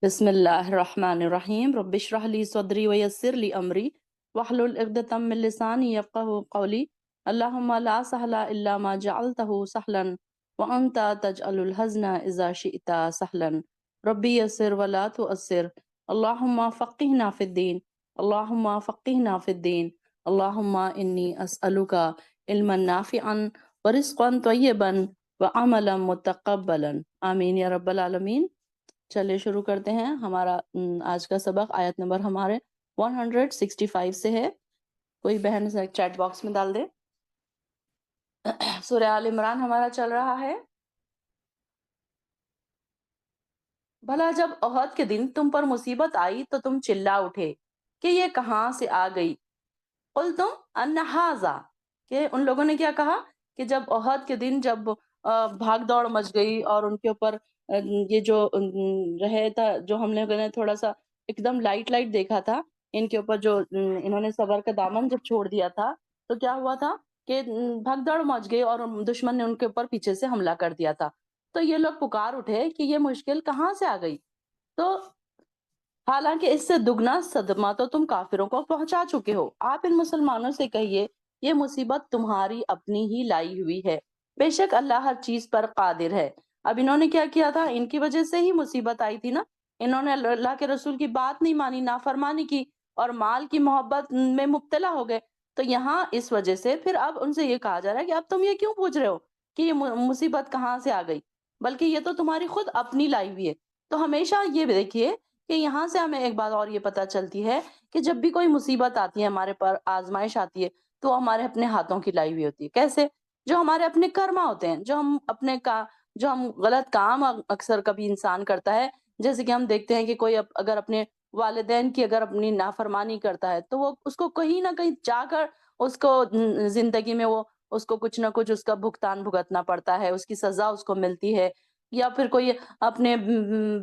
بسم اللہ الرحمن الرحیم رب اشرح لی صدری ویسر لی امری واحلل عقدۃ من لسانی یفقہوا قولی اللہم لا سہل الا ما جعلتہ سہلا وانت تجعل الحزن اذا شئت سہلا ربی یسر ولا تعسر اللہم فقہنا فی الدین اللہم فقہنا فی الدین اللہم انی اسألک علما نافعا ورزقا طیبا وعملا متقبلا آمین یا رب العالمین۔ چلے شروع کرتے ہیں ہمارا آج کا سبق۔ آیت نمبر ہمارے 165 سے ہے۔ کوئی بہن سے چیٹ باکس میں ڈال دے۔ سورہ آل عمران ہمارا چل رہا ہے۔ بھلا جب احد کے دن تم پر مصیبت آئی تو تم چلا اٹھے کہ یہ کہاں سے آ گئی۔ قلتم ان ھذا، کہ ان لوگوں نے کیا کہا کہ جب احد کے دن جب بھاگ دوڑ مچ گئی اور ان کے اوپر یہ جو رہے تھا، جو ہم نے تھوڑا سا ایک دم لائٹ دیکھا تھا، ان کے اوپر جو انہوں نے صبر کا دامن جب چھوڑ دیا تھا تو کیا ہوا تھا کہ بھگ دوڑ مچ گئی اور دشمن نے ان کے اوپر پیچھے سے حملہ کر دیا تھا۔ تو یہ لوگ پکار اٹھے کہ یہ مشکل کہاں سے آ گئی۔ تو حالانکہ اس سے دگنا صدمہ تو تم کافروں کو پہنچا چکے ہو۔ آپ ان مسلمانوں سے کہیے یہ مصیبت تمہاری اپنی ہی لائی ہوئی ہے، بے شک اللہ ہر چیز پر قادر ہے۔ اب انہوں نے کیا کیا تھا؟ ان کی وجہ سے ہی مصیبت آئی تھی نا۔ انہوں نے اللہ کے رسول کی بات نہیں مانی، نافرمانی کی اور مال کی محبت میں مبتلا ہو گئے۔ تو یہاں اس وجہ سے پھر اب ان سے یہ کہا جا رہا ہے کہ اب تم یہ کیوں پوچھ رہے ہو کہ یہ مصیبت کہاں سے آ گئی، بلکہ یہ تو تمہاری خود اپنی لائی ہوئی ہے۔ تو ہمیشہ یہ دیکھیے کہ یہاں سے ہمیں ایک بات اور یہ پتہ چلتی ہے کہ جب بھی کوئی مصیبت آتی ہے، ہمارے پر آزمائش آتی ہے، تو وہ ہمارے اپنے ہاتھوں کی لائی ہوئی ہوتی ہے۔ کیسے؟ جو ہمارے اپنے کرما ہوتے ہیں، جو ہم غلط کام اکثر کبھی انسان کرتا ہے، جیسے کہ ہم دیکھتے ہیں کہ کوئی اگر اپنے والدین کی اگر اپنی نافرمانی کرتا ہے تو وہ اس کو کہیں نہ کہیں جا کر اس کو زندگی میں وہ اس کو کچھ نہ کچھ اس کا بھگتان بھگتنا پڑتا ہے، اس کی سزا اس کو ملتی ہے۔ یا پھر کوئی اپنے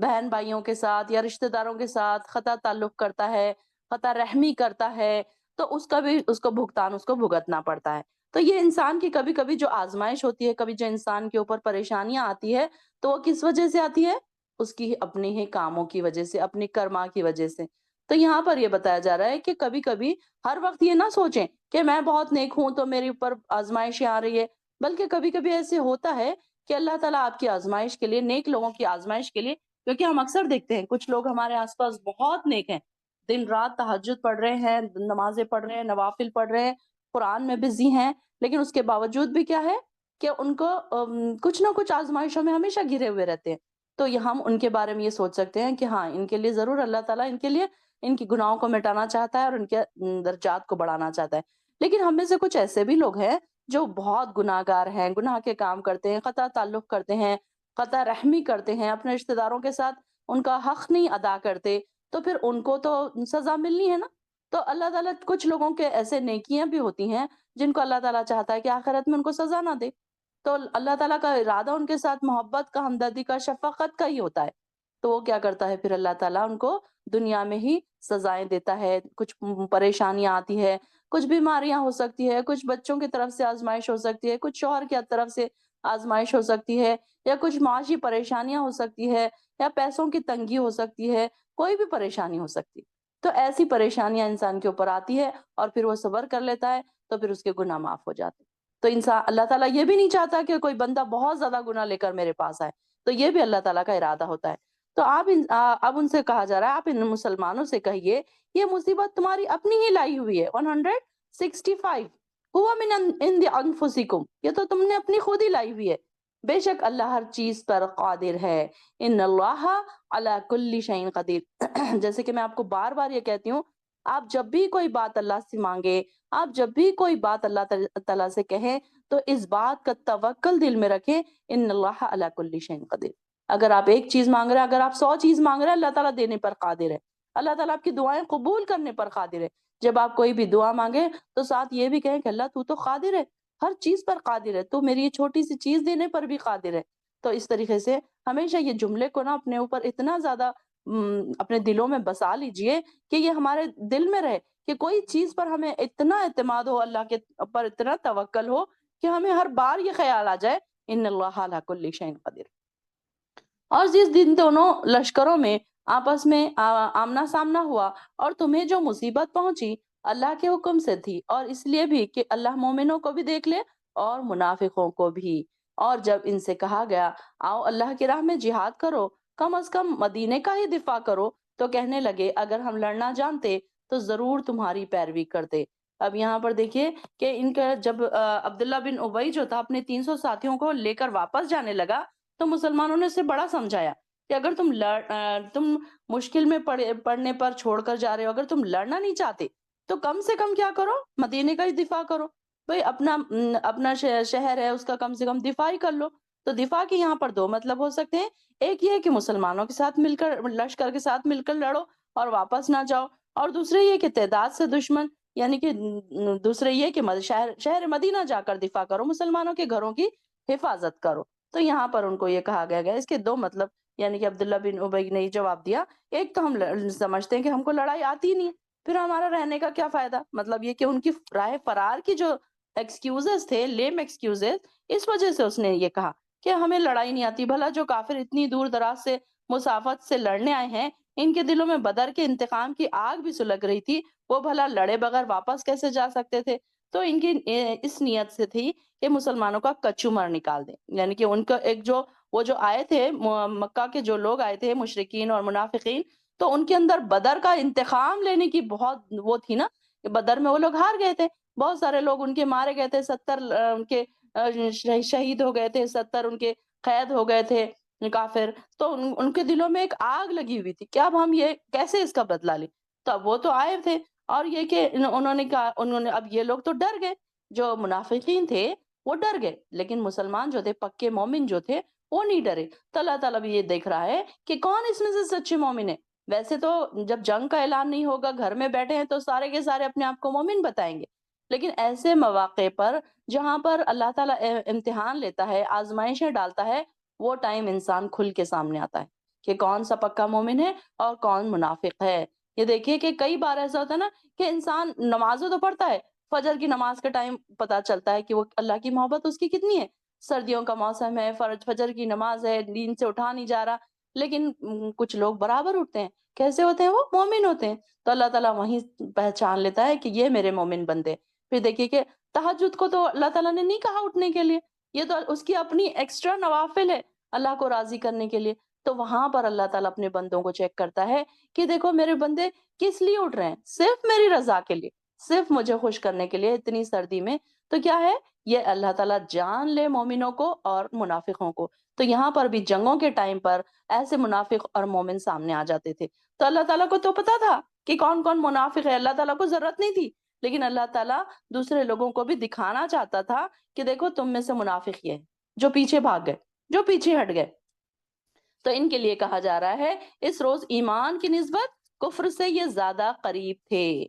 بہن بھائیوں کے ساتھ یا رشتہ داروں کے ساتھ خطا تعلق کرتا ہے، خطا رحمی کرتا ہے، تو اس کا بھی اس کو بھگتان اس کو بھگتنا پڑتا ہے۔ تو یہ انسان کی کبھی کبھی جو آزمائش ہوتی ہے، کبھی جو انسان کے اوپر پریشانیاں آتی ہے، تو وہ کس وجہ سے آتی ہے؟ اس کی اپنے ہی کاموں کی وجہ سے، اپنی کرما کی وجہ سے۔ تو یہاں پر یہ بتایا جا رہا ہے کہ کبھی کبھی ہر وقت یہ نہ سوچیں کہ میں بہت نیک ہوں تو میرے اوپر آزمائشیں آ رہی ہے، بلکہ کبھی کبھی ایسے ہوتا ہے کہ اللہ تعالیٰ آپ کی آزمائش کے لیے، نیک لوگوں کی آزمائش کے لیے، کیونکہ ہم اکثر دیکھتے ہیں کچھ لوگ ہمارے آس پاس بہت نیک ہیں، دن رات تہجد پڑھ رہے ہیں، نمازیں پڑھ رہے ہیں، نوافل پڑھ رہے ہیں، قرآن میں بزی ہیں، لیکن اس کے باوجود بھی کیا ہے کہ ان کو کچھ نہ کچھ آزمائشوں میں ہمیشہ گھرے ہوئے رہتے ہیں۔ تو ہم ان کے بارے میں یہ سوچ سکتے ہیں کہ ہاں، ان کے لیے ضرور اللہ تعالیٰ ان کے لیے ان کی گناہوں کو مٹانا چاہتا ہے اور ان کے درجات کو بڑھانا چاہتا ہے۔ لیکن ہم میں سے کچھ ایسے بھی لوگ ہیں جو بہت گناہ گار ہیں، گناہ کے کام کرتے ہیں، قطع تعلق کرتے ہیں، قطع رحمی کرتے ہیں، اپنے رشتہ داروں کے ساتھ ان کا حق نہیں ادا کرتے، تو پھر ان کو تو سزا ملنی ہے نا۔ تو اللہ تعالیٰ کچھ لوگوں کے ایسے نیکیاں بھی ہوتی ہیں جن کو اللہ تعالیٰ چاہتا ہے کہ آخرت میں ان کو سزا نہ دے، تو اللہ تعالیٰ کا ارادہ ان کے ساتھ محبت کا، ہمدردی کا، شفقت کا ہی ہوتا ہے۔ تو وہ کیا کرتا ہے پھر اللہ تعالیٰ ان کو دنیا میں ہی سزائیں دیتا ہے۔ کچھ پریشانیاں آتی ہے، کچھ بیماریاں ہو سکتی ہے، کچھ بچوں کی طرف سے آزمائش ہو سکتی ہے، کچھ شوہر کی طرف سے آزمائش ہو سکتی ہے، یا کچھ معاشی پریشانیاں ہو سکتی ہے، یا پیسوں کی تنگی ہو سکتی ہے، کوئی بھی پریشانی ہو سکتی ہے۔ تو ایسی پریشانیاں انسان کے اوپر آتی ہے اور پھر وہ صبر کر لیتا ہے تو پھر اس کے گناہ معاف ہو جاتے ہیں۔ تو انسان، اللہ تعالیٰ یہ بھی نہیں چاہتا کہ کوئی بندہ بہت زیادہ گناہ لے کر میرے پاس آئے، تو یہ بھی اللہ تعالیٰ کا ارادہ ہوتا ہے۔ تو اب ان سے کہا جا رہا ہے، آپ ان مسلمانوں سے کہیے یہ مصیبت تمہاری اپنی ہی لائی ہوئی ہے۔ 165 ہوا من عند انفسکم، یہ تو تم نے اپنی خود ہی لائی ہوئی ہے، بے شک اللہ ہر چیز پر قادر ہے۔ ان اللہ علی کل شیء قدیر، جیسے کہ میں آپ کو بار بار یہ کہتی ہوں، آپ جب بھی کوئی بات اللہ سے مانگے، آپ جب بھی کوئی بات اللہ تعالیٰ سے کہیں، تو اس بات کا توکل دل میں رکھیں، ان اللہ علی کل شیء قدیر۔ اگر آپ ایک چیز مانگ رہے ہیں، اگر آپ 100 چیز مانگ رہے ہیں، اللہ تعالیٰ دینے پر قادر ہے، اللہ تعالیٰ آپ کی دعائیں قبول کرنے پر قادر ہے۔ جب آپ کوئی بھی دعا مانگے تو ساتھ یہ بھی کہیں کہ اللہ تو قادر ہے، ہر چیز پر قادر ہے، تو میری یہ چھوٹی سی چیز دینے پر بھی قادر ہے۔ تو اس طریقے سے ہمیشہ یہ جملے کو نا اپنے اوپر اتنا زیادہ اپنے دلوں میں بسا لیجئے کہ یہ ہمارے دل میں رہے، کہ کوئی چیز پر ہمیں اتنا اعتماد ہو، اللہ کے اوپر اتنا توکل ہو کہ ہمیں ہر بار یہ خیال آ جائے ان اللہ علی کل شیء قدیر۔ اور جس دن دونوں لشکروں میں آپس میں آمنا سامنا ہوا، اور تمہیں جو مصیبت پہنچی اللہ کے حکم سے تھی، اور اس لیے بھی کہ اللہ مومنوں کو بھی دیکھ لے اور منافقوں کو بھی۔ اور جب ان سے کہا گیا آؤ اللہ کی راہ میں جہاد کرو، کم از کم مدینے کا ہی دفاع کرو، تو کہنے لگے اگر ہم لڑنا جانتے تو ضرور تمہاری پیروی کرتے۔ اب یہاں پر دیکھیے کہ ان کا جب عبداللہ بن ابی جو تھا اپنے 300 ساتھیوں کو لے کر واپس جانے لگا، تو مسلمانوں نے اسے بڑا سمجھایا کہ اگر تم مشکل میں پڑنے پر چھوڑ کر جا رہے ہو، اگر تم لڑنا نہیں چاہتے تو کم سے کم کیا کرو، مدینے کا ہی دفاع کرو۔ بھئی اپنا شہر ہے، اس کا کم سے کم دفاع ہی کر لو۔ تو دفاع کے یہاں پر دو مطلب ہو سکتے ہیں، ایک یہ ہے کہ مسلمانوں کے ساتھ مل کر، لشکر کے ساتھ مل کر لڑو اور واپس نہ جاؤ، اور دوسرے یہ کہ تعداد سے دشمن، یعنی کہ دوسرے یہ کہ شہر مدینہ جا کر دفاع کرو، مسلمانوں کے گھروں کی حفاظت کرو۔ تو یہاں پر ان کو یہ کہا گیا اس کے دو مطلب، یعنی کہ عبداللہ بن ابی نے یہ جواب دیا، ایک تو ہم سمجھتے ہیں کہ ہم کو لڑائی آتی ہی نہیں ہے، پھر ہمارا رہنے کا کیا فائدہ، مطلب یہ کہ ان کی راہ فرار کی جو ایکسکیوزز تھے، لیم ایکسکیوزز، اس وجہ سے اس نے یہ کہا کہ ہمیں لڑائی نہیں آتی۔ بھلا جو کافر اتنی دور دراز سے مسافت سے لڑنے آئے ہیں، ان کے دلوں میں بدر کے انتقام کی آگ بھی سلگ رہی تھی، وہ بھلا لڑے بغیر واپس کیسے جا سکتے تھے؟ تو ان کی اس نیت سے تھی کہ مسلمانوں کا کچومر نکال دیں، یعنی کہ ان کا ایک جو وہ جو آئے تھے مکہ کے جو لوگ آئے تھے مشرکین اور منافقین، تو ان کے اندر بدر کا انتقام لینے کی بہت وہ تھی نا، کہ بدر میں وہ لوگ ہار گئے تھے، بہت سارے لوگ ان کے مارے گئے تھے، 70 ان کے شہید ہو گئے تھے، 70 ان کے قید ہو گئے تھے کافر، تو ان کے دلوں میں ایک آگ لگی ہوئی تھی کہ اب ہم یہ کیسے اس کا بدلہ لیں۔ تو اب وہ تو آئے تھے، اور یہ کہ انہوں نے کہا، انہوں نے اب یہ لوگ تو ڈر گئے، جو منافقین تھے وہ ڈر گئے، لیکن مسلمان جو تھے، پکے مومن جو تھے، وہ نہیں ڈرے۔ تو اللہ تعالیٰ بھی یہ دیکھ رہا ہے کہ کون اس میں سے سچے مومن ہے۔ ویسے تو جب جنگ کا اعلان نہیں ہوگا، گھر میں بیٹھے ہیں، تو سارے کے سارے اپنے آپ کو مومن بتائیں گے، لیکن ایسے مواقع پر جہاں پر اللہ تعالیٰ امتحان لیتا ہے، آزمائشیں ڈالتا ہے، وہ ٹائم انسان کھل کے سامنے آتا ہے کہ کون سا پکا مومن ہے اور کون منافق ہے۔ یہ دیکھیے کہ کئی بار ایسا ہوتا ہے نا کہ انسان نمازوں تو پڑھتا ہے، فجر کی نماز کے ٹائم پتا چلتا ہے کہ وہ اللہ کی محبت اس کی کتنی ہے، سردیوں کا موسم ہے، فجر کی نماز ہے، نیند سے اٹھا نہیں جا رہا، لیکن کچھ لوگ برابر اٹھتے ہیں، کیسے ہوتے ہیں؟ وہ مومن ہوتے ہیں۔ تو اللہ تعالیٰ وہیں پہچان لیتا ہے کہ یہ میرے مومن بندے۔ پھر دیکھیے کہ تہجد کو تو اللہ تعالیٰ نے نہیں کہا اٹھنے کے لیے، یہ تو اس کی اپنی ایکسٹرا نوافل ہے اللہ کو راضی کرنے کے لیے۔ تو وہاں پر اللہ تعالیٰ اپنے بندوں کو چیک کرتا ہے کہ دیکھو میرے بندے کس لیے اٹھ رہے ہیں، صرف میری رضا کے لیے، صرف مجھے خوش کرنے کے لیے اتنی سردی میں۔ تو کیا ہے، یہ اللہ تعالیٰ جان لے مومنوں کو اور منافقوں کو۔ تو یہاں پر بھی جنگوں کے ٹائم پر ایسے منافق اور مومن سامنے آ جاتے تھے، تو اللہ تعالیٰ کو تو پتا تھا کہ کون کون منافق ہے، اللہ تعالیٰ کو ضرورت نہیں تھی، لیکن اللہ تعالیٰ دوسرے لوگوں کو بھی دکھانا چاہتا تھا کہ دیکھو تم میں سے منافق یہ ہے جو پیچھے بھاگ گئے، جو پیچھے ہٹ گئے۔ تو ان کے لیے کہا جا رہا ہے اس روز ایمان کی نسبت کفر سے یہ زیادہ قریب تھے،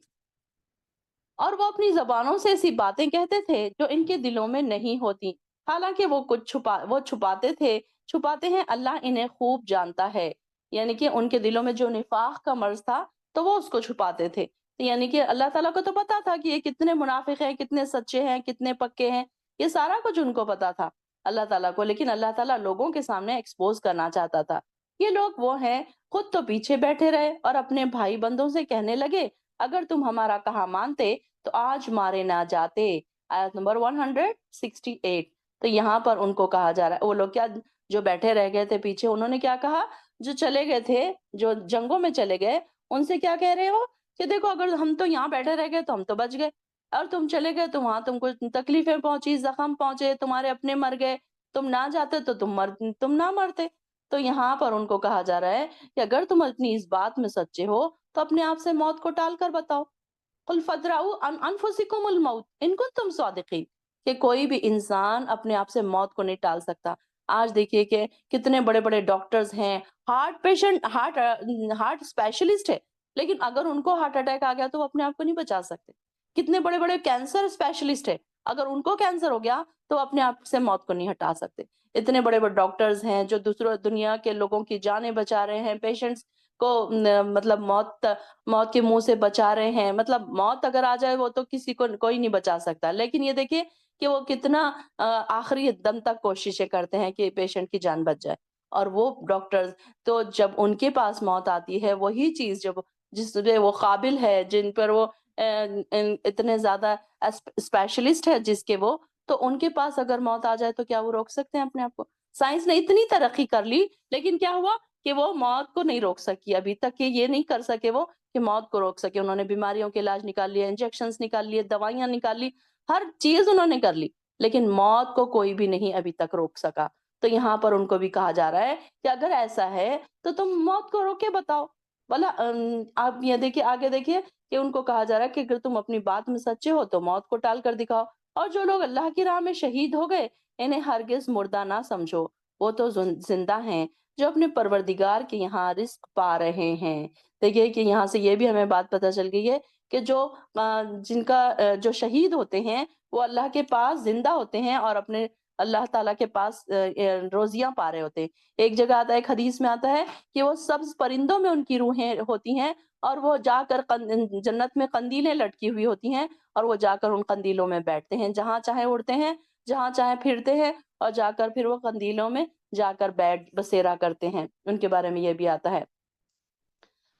اور وہ اپنی زبانوں سے ایسی باتیں کہتے تھے جو ان کے دلوں میں نہیں ہوتی، حالانکہ وہ چھپاتے ہیں، اللہ انہیں خوب جانتا ہے۔ یعنی کہ ان کے دلوں میں جو نفاق کا مرض تھا تو وہ اس کو چھپاتے تھے، یعنی کہ اللہ تعالیٰ کو تو پتا تھا کہ یہ کتنے منافق ہیں، کتنے سچے ہیں، کتنے پکے ہیں، یہ سارا کچھ ان کو پتا تھا اللہ تعالیٰ کو، لیکن اللہ تعالیٰ لوگوں کے سامنے ایکسپوز کرنا چاہتا تھا۔ یہ لوگ وہ ہیں، خود تو پیچھے بیٹھے رہے اور اپنے بھائی بندوں سے کہنے لگے اگر تم ہمارا کہا مانتے تو آج مارے نہ جاتے۔ آیت نمبر 168۔ تو یہاں پر ان کو کہا جا رہا ہے، وہ لوگ کیا جو بیٹھے رہ گئے تھے پیچھے، انہوں نے کیا کہا؟ جو چلے گئے تھے، جو جنگوں میں چلے گئے، ان سے کیا کہہ رہے ہو کہ دیکھو اگر ہم تو یہاں بیٹھے رہ گئے تو ہم تو بچ گئے، اور تم چلے گئے تو وہاں تم کو تکلیفیں پہنچی، زخم پہنچے، تمہارے اپنے مر گئے، تم نہ جاتے تو تم نہ مرتے۔ تو یہاں پر ان کو کہا جا رہا ہے کہ اگر تم اپنی اس بات میں سچے ہو تو اپنے آپ سے موت کو ٹال کر بتاؤ۔ قل فادرؤوا عن انفسکم الموت ان کنتم صادقین، کہ کوئی بھی انسان اپنے آپ سے موت کو نہیں ٹال سکتا۔ آج دیکھیے کہ کتنے بڑے بڑے ڈاکٹرز ہیں، ہارٹ پیشنٹ، ہارٹ اسپیشلسٹ ہے، لیکن اگر ان کو ہارٹ اٹیک آ گیا تو وہ اپنے آپ کو نہیں بچا سکتے۔ کتنے بڑے بڑے کینسر اسپیشلسٹ ہے، اگر ان کو کینسر ہو گیا تو اپنے آپ سے موت کو نہیں ہٹا سکتے۔ اتنے بڑے بڑے ڈاکٹرز ہیں جو دوسروں دنیا کے لوگوں کی جانیں بچا رہے ہیں، پیشنٹس کو مطلب موت کے منہ سے بچا رہے ہیں، مطلب موت اگر آ جائے وہ تو کسی کو کوئی نہیں بچا سکتا، لیکن یہ دیکھیے کہ وہ کتنا آخری دم تک کوششیں کرتے ہیں کہ پیشنٹ کی جان بچ جائے۔ اور وہ ڈاکٹرز تو جب ان کے پاس موت آتی ہے وہی چیز جب جس پہ وہ قابل ہے، جن پر وہ اتنے زیادہ اسپیشلسٹ ہے جس کے وہ، تو ان کے پاس اگر موت آ جائے تو کیا وہ روک سکتے ہیں اپنے آپ کو؟ سائنس نے اتنی ترقی کر لی لیکن کیا ہوا کہ وہ موت کو نہیں روک سکی ابھی تک، کہ یہ نہیں کر سکے وہ کہ موت کو روک سکے۔ انہوں نے بیماریوں کے علاج نکال لیے، انجیکشنز نکال لیے، دوائیاں نکال لی، ہر چیز انہوں نے کر لی، لیکن موت کو کوئی بھی نہیں ابھی تک روک سکا۔ تو یہاں پر ان کو بھی کہا جا رہا ہے کہ اگر ایسا ہے تو تم موت کو روک کے بتاؤ، بھلا آپ یہ دیکھیے آگے دیکھیے کہ ان کو کہا جا رہا ہے کہ اگر تم اپنی بات میں سچے ہو تو موت کو ٹال کر دکھاؤ، اور جو لوگ اللہ کی راہ میں شہید ہو گئے انہیں ہرگز مردہ نہ سمجھو، وہ تو زندہ ہیں جو اپنے پروردگار کے یہاں رزق پا رہے ہیں۔ دیکھیے کہ یہاں سے یہ بھی ہمیں بات پتہ چل گئی ہے کہ جن کا جو شہید ہوتے ہیں وہ اللہ کے پاس زندہ ہوتے ہیں اور اپنے اللہ تعالیٰ کے پاس روزیاں پا رہے ہوتے ہیں۔ ایک جگہ آتا ہے، ایک حدیث میں آتا ہے کہ وہ سبز پرندوں میں ان کی روحیں ہوتی ہیں اور وہ جا کر جنت میں قندیلیں لٹکی ہوئی ہوتی ہیں اور وہ جا کر ان قندیلوں میں بیٹھتے ہیں، جہاں چاہے اڑتے ہیں، جہاں چاہے پھرتے ہیں، اور جا کر پھر وہ قندیلوں میں جا کر بیٹھ بسیرا کرتے ہیں۔ ان کے بارے میں یہ بھی آتا ہے۔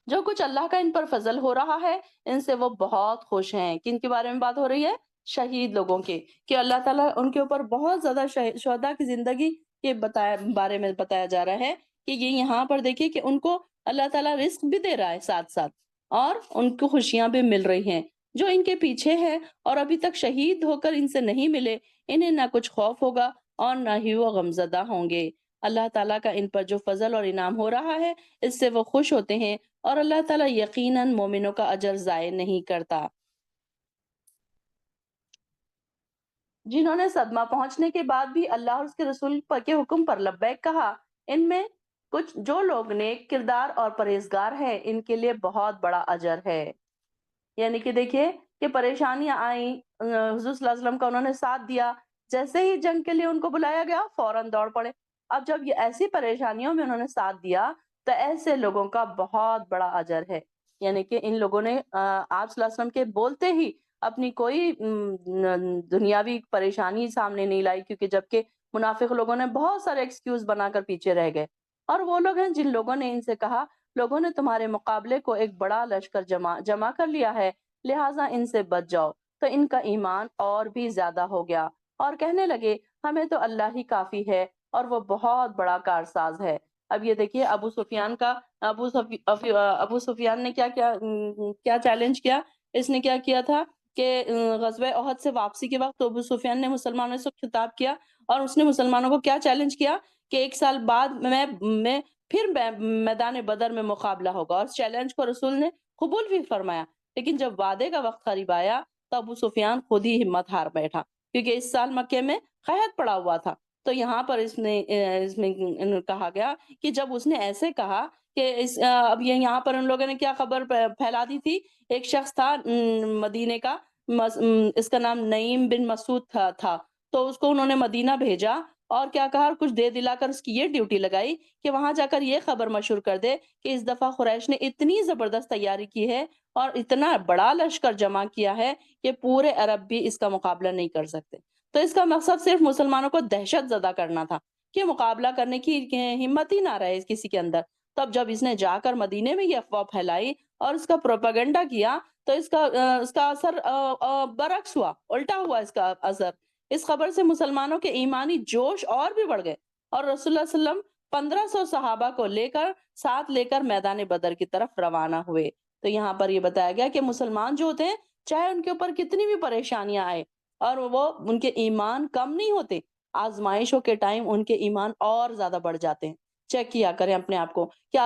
جو کچھ اللہ کا ان پر فضل ہو رہا ہے ان سے وہ بہت خوش ہیں۔ کن کے بارے میں بات ہو رہی ہے؟ شہید لوگوں کے، کہ اللہ تعالیٰ ان کے اوپر بہت زیادہ شہداء کی زندگی کے بارے میں بتایا جا رہا ہے کہ یہ یہاں پر دیکھیے کہ ان کو اللہ تعالیٰ رزق بھی دے رہا ہے ساتھ ساتھ، اور ان کو خوشیاں بھی مل رہی ہیں۔ جو ان کے پیچھے ہے اور ابھی تک شہید ہو کر ان سے نہیں ملے، انہیں نہ کچھ خوف ہوگا اور نہ ہی وہ غمزدہ ہوں گے۔ اللہ تعالیٰ کا ان پر جو فضل اور انعام ہو رہا ہے اس سے وہ خوش ہوتے ہیں، اور اللہ تعالیٰ یقیناً مومنوں کا اجر ضائع نہیں کرتا۔ جنہوں نے صدمہ پہنچنے کے بعد بھی اللہ اور اس کے رسول کے حکم پر لبیک کہا، ان میں کچھ جو لوگ نیک کردار اور پرہیزگار ہیں ان کے لیے بہت بڑا اجر ہے۔ یعنی کہ دیکھیے کہ پریشانیاں آئیں، حضور صلی اللہ علیہ وسلم کا انہوں نے ساتھ دیا، جیسے ہی جنگ کے لیے ان کو بلایا گیا فوراً دوڑ پڑے۔ اب جب یہ ایسی پریشانیوں میں انہوں نے ساتھ دیا تو ایسے لوگوں کا بہت بڑا اجر ہے۔ یعنی کہ ان لوگوں نے آپ صلی اللہ علیہ وسلم کے بولتے ہی اپنی کوئی دنیاوی پریشانی سامنے نہیں لائی، کیونکہ جبکہ منافق لوگوں نے بہت سارے ایکسکیوز بنا کر پیچھے رہ گئے، اور وہ لوگ ہیں جن لوگوں نے ان سے کہا لوگوں نے تمہارے مقابلے کو ایک بڑا لشکر جمع کر لیا ہے، لہٰذا ان سے بچ جاؤ، تو ان کا ایمان اور بھی زیادہ ہو گیا اور کہنے لگے ہمیں تو اللہ ہی کافی ہے اور وہ بہت بڑا کارساز ہے۔ اب یہ دیکھیے ابو سفیان کا ابو سفیان نے کیا چیلنج کیا؟ اس نے کیا کیا تھا کہ غزوہ احد سے واپسی کے وقت ابو سفیان نے مسلمانوں سے خطاب کیا اور اس نے مسلمانوں کو کیا چیلنج کیا کہ 1 سال بعد میں پھر میدان بدر میں مقابلہ ہوگا، اور اس چیلنج کو رسول نے قبول بھی فرمایا۔ لیکن جب وعدے کا وقت قریب آیا تو ابو سفیان خود ہی ہمت ہار بیٹھا، کیونکہ اس سال مکے میں قحط پڑا ہوا تھا۔ تو یہاں پر اس میں کہا گیا کہ جب اس نے ایسے کہا کہ اب یہاں پر ان لوگوں نے کیا خبر پھیلا دی تھی، ایک شخص تھا مدینے کا، اس کا نام نعیم بن مسعود تھا، تو اس کو انہوں نے مدینہ بھیجا اور کیا کہا، کچھ دے دلا کر اس کی یہ ڈیوٹی لگائی کہ وہاں جا کر یہ خبر مشہور کر دے کہ اس دفعہ قریش نے اتنی زبردست تیاری کی ہے اور اتنا بڑا لشکر جمع کیا ہے کہ پورے عرب بھی اس کا مقابلہ نہیں کر سکتے۔ تو اس کا مقصد صرف مسلمانوں کو دہشت زدہ کرنا تھا کہ مقابلہ کرنے کی ہمت ہی نہ رہے کسی کے اندر۔ تب جب اس نے جا کر مدینے میں یہ افواہ پھیلائی اور اس کا پروپیگنڈا کیا تو اس کا اثر برعکس ہوا، الٹا ہوا اس کا اثر۔ اس خبر سے مسلمانوں کے ایمانی جوش اور بھی بڑھ گئے اور رسول اللہ صلی اللہ علیہ وسلم 1500 صحابہ کو ساتھ لے کر میدان بدر کی طرف روانہ ہوئے۔ تو یہاں پر یہ بتایا گیا کہ مسلمان جو ہوتے ہیں چاہے ان کے اوپر کتنی بھی پریشانیاں آئے اور وہ ان کے ایمان کم نہیں ہوتے، آزمائشوں کے ٹائم ان کے ایمان اور زیادہ بڑھ جاتے ہیں۔ چیک کیا کریں اپنے آپ کو کہ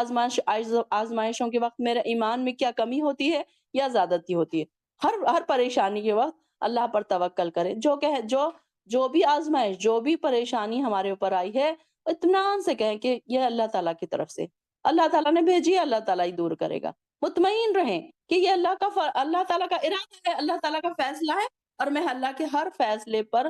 آزمائشوں کے وقت میرے ایمان میں کیا کمی ہوتی ہے یا زیادتی ہوتی ہے۔ ہر پریشانی کے وقت اللہ پر توکل کریں، جو بھی آزمائش، جو بھی پریشانی ہمارے اوپر آئی ہے اطمینان سے کہیں کہ یہ اللہ تعالیٰ کی طرف سے، اللہ تعالیٰ نے بھیجی ہے، اللہ تعالیٰ ہی دور کرے گا۔ مطمئن رہیں کہ یہ اللہ تعالیٰ کا ارادہ ہے، اللہ تعالیٰ کا فیصلہ ہے، اور میں اللہ کے ہر فیصلے پر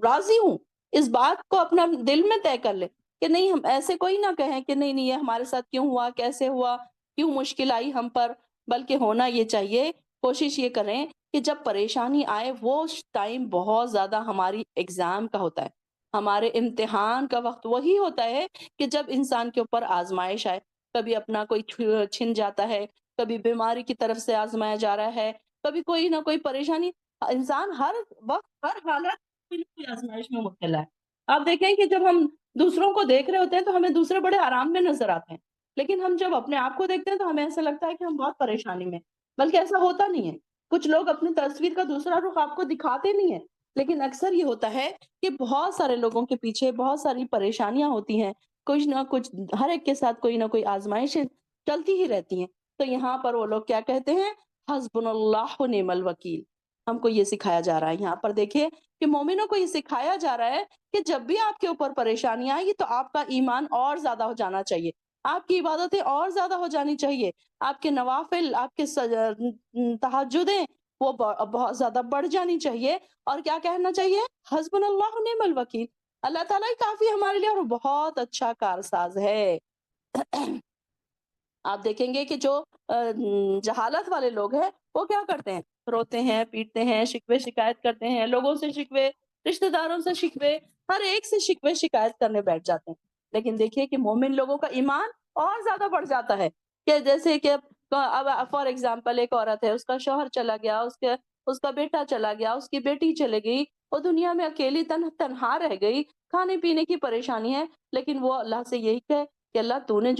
راضی ہوں۔ اس بات کو اپنا دل میں طے کر لے کہ نہیں، ہم ایسے کوئی نہ کہیں کہ نہیں یہ ہمارے ساتھ کیوں ہوا، کیسے ہوا، کیوں مشکل آئی ہم پر، بلکہ ہونا یہ چاہیے، کوشش یہ کریں کہ جب پریشانی آئے وہ ٹائم بہت زیادہ ہماری ایگزام کا ہوتا ہے، ہمارے امتحان کا وقت وہی ہوتا ہے کہ جب انسان کے اوپر آزمائش آئے، کبھی اپنا کوئی چھن جاتا ہے، کبھی بیماری کی طرف سے آزمایا جا رہا ہے، کبھی کوئی نہ کوئی پریشانی، انسان ہر وقت ہر حالت کوئی نہ کوئی آزمائش میں مبتلا ہے۔ آپ دیکھیں کہ جب ہم دوسروں کو دیکھ رہے ہوتے ہیں تو ہمیں دوسرے بڑے آرام میں نظر آتے ہیں، لیکن ہم جب اپنے آپ کو دیکھتے ہیں تو ہمیں ایسا لگتا ہے کہ ہم بہت پریشانی میں ہیں، بلکہ ایسا ہوتا نہیں ہے۔ کچھ لوگ اپنی تصویر کا دوسرا رخ آپ کو دکھاتے نہیں ہیں، لیکن اکثر یہ ہوتا ہے کہ بہت سارے لوگوں کے پیچھے بہت ساری پریشانیاں ہوتی ہیں، کچھ نہ کچھ ہر ایک کے ساتھ کوئی نہ کوئی آزمائشیں چلتی ہی رہتی ہیں۔ تو یہاں پر وہ لوگ کیا کہتے ہیں؟ حسبنا اللہ و نعم الوکیل۔ ہم کو یہ سکھایا جا رہا ہے یہاں پر دیکھیے کہ مومنوں کو یہ سکھایا جا رہا ہے کہ جب بھی آپ کے اوپر پریشانی آئے گی تو آپ کا ایمان اور زیادہ ہو جانا چاہیے، آپ کی عبادتیں اور زیادہ ہو جانی چاہیے، آپ کے نوافل، آپ کے تہجدیں وہ بہت زیادہ بڑھ جانی چاہیے، اور کیا کہنا چاہیے؟ حسبنا اللہ و نعم الوکیل۔ اللہ تعالیٰ ہی کافی ہے ہمارے لیے اور وہ بہت اچھا کارساز ہے۔ آپ دیکھیں گے کہ جو جہالت والے لوگ ہیں وہ کیا کرتے ہیں؟ روتے ہیں، پیٹتے ہیں، شکوے شکایت کرتے ہیں، لوگوں سے شکوے، رشتہ داروں سے شکوے، ہر ایک سے شکوے شکایت کرنے بیٹھ جاتے ہیں۔ لیکن دیکھیے کہ مومن لوگوں کا ایمان اور زیادہ بڑھ جاتا ہے، کہ جیسے کہ اب فار ایگزامپل ایک عورت ہے، اس کا شوہر چلا گیا، اس کا بیٹا چلا گیا، اس کی بیٹی چلے گئی، وہ دنیا میں اکیلی تنہا رہ گئی، کھانے پینے کی پریشانی ہے، لیکن وہ اللہ سے یہی کہے کہ اللہ تو نے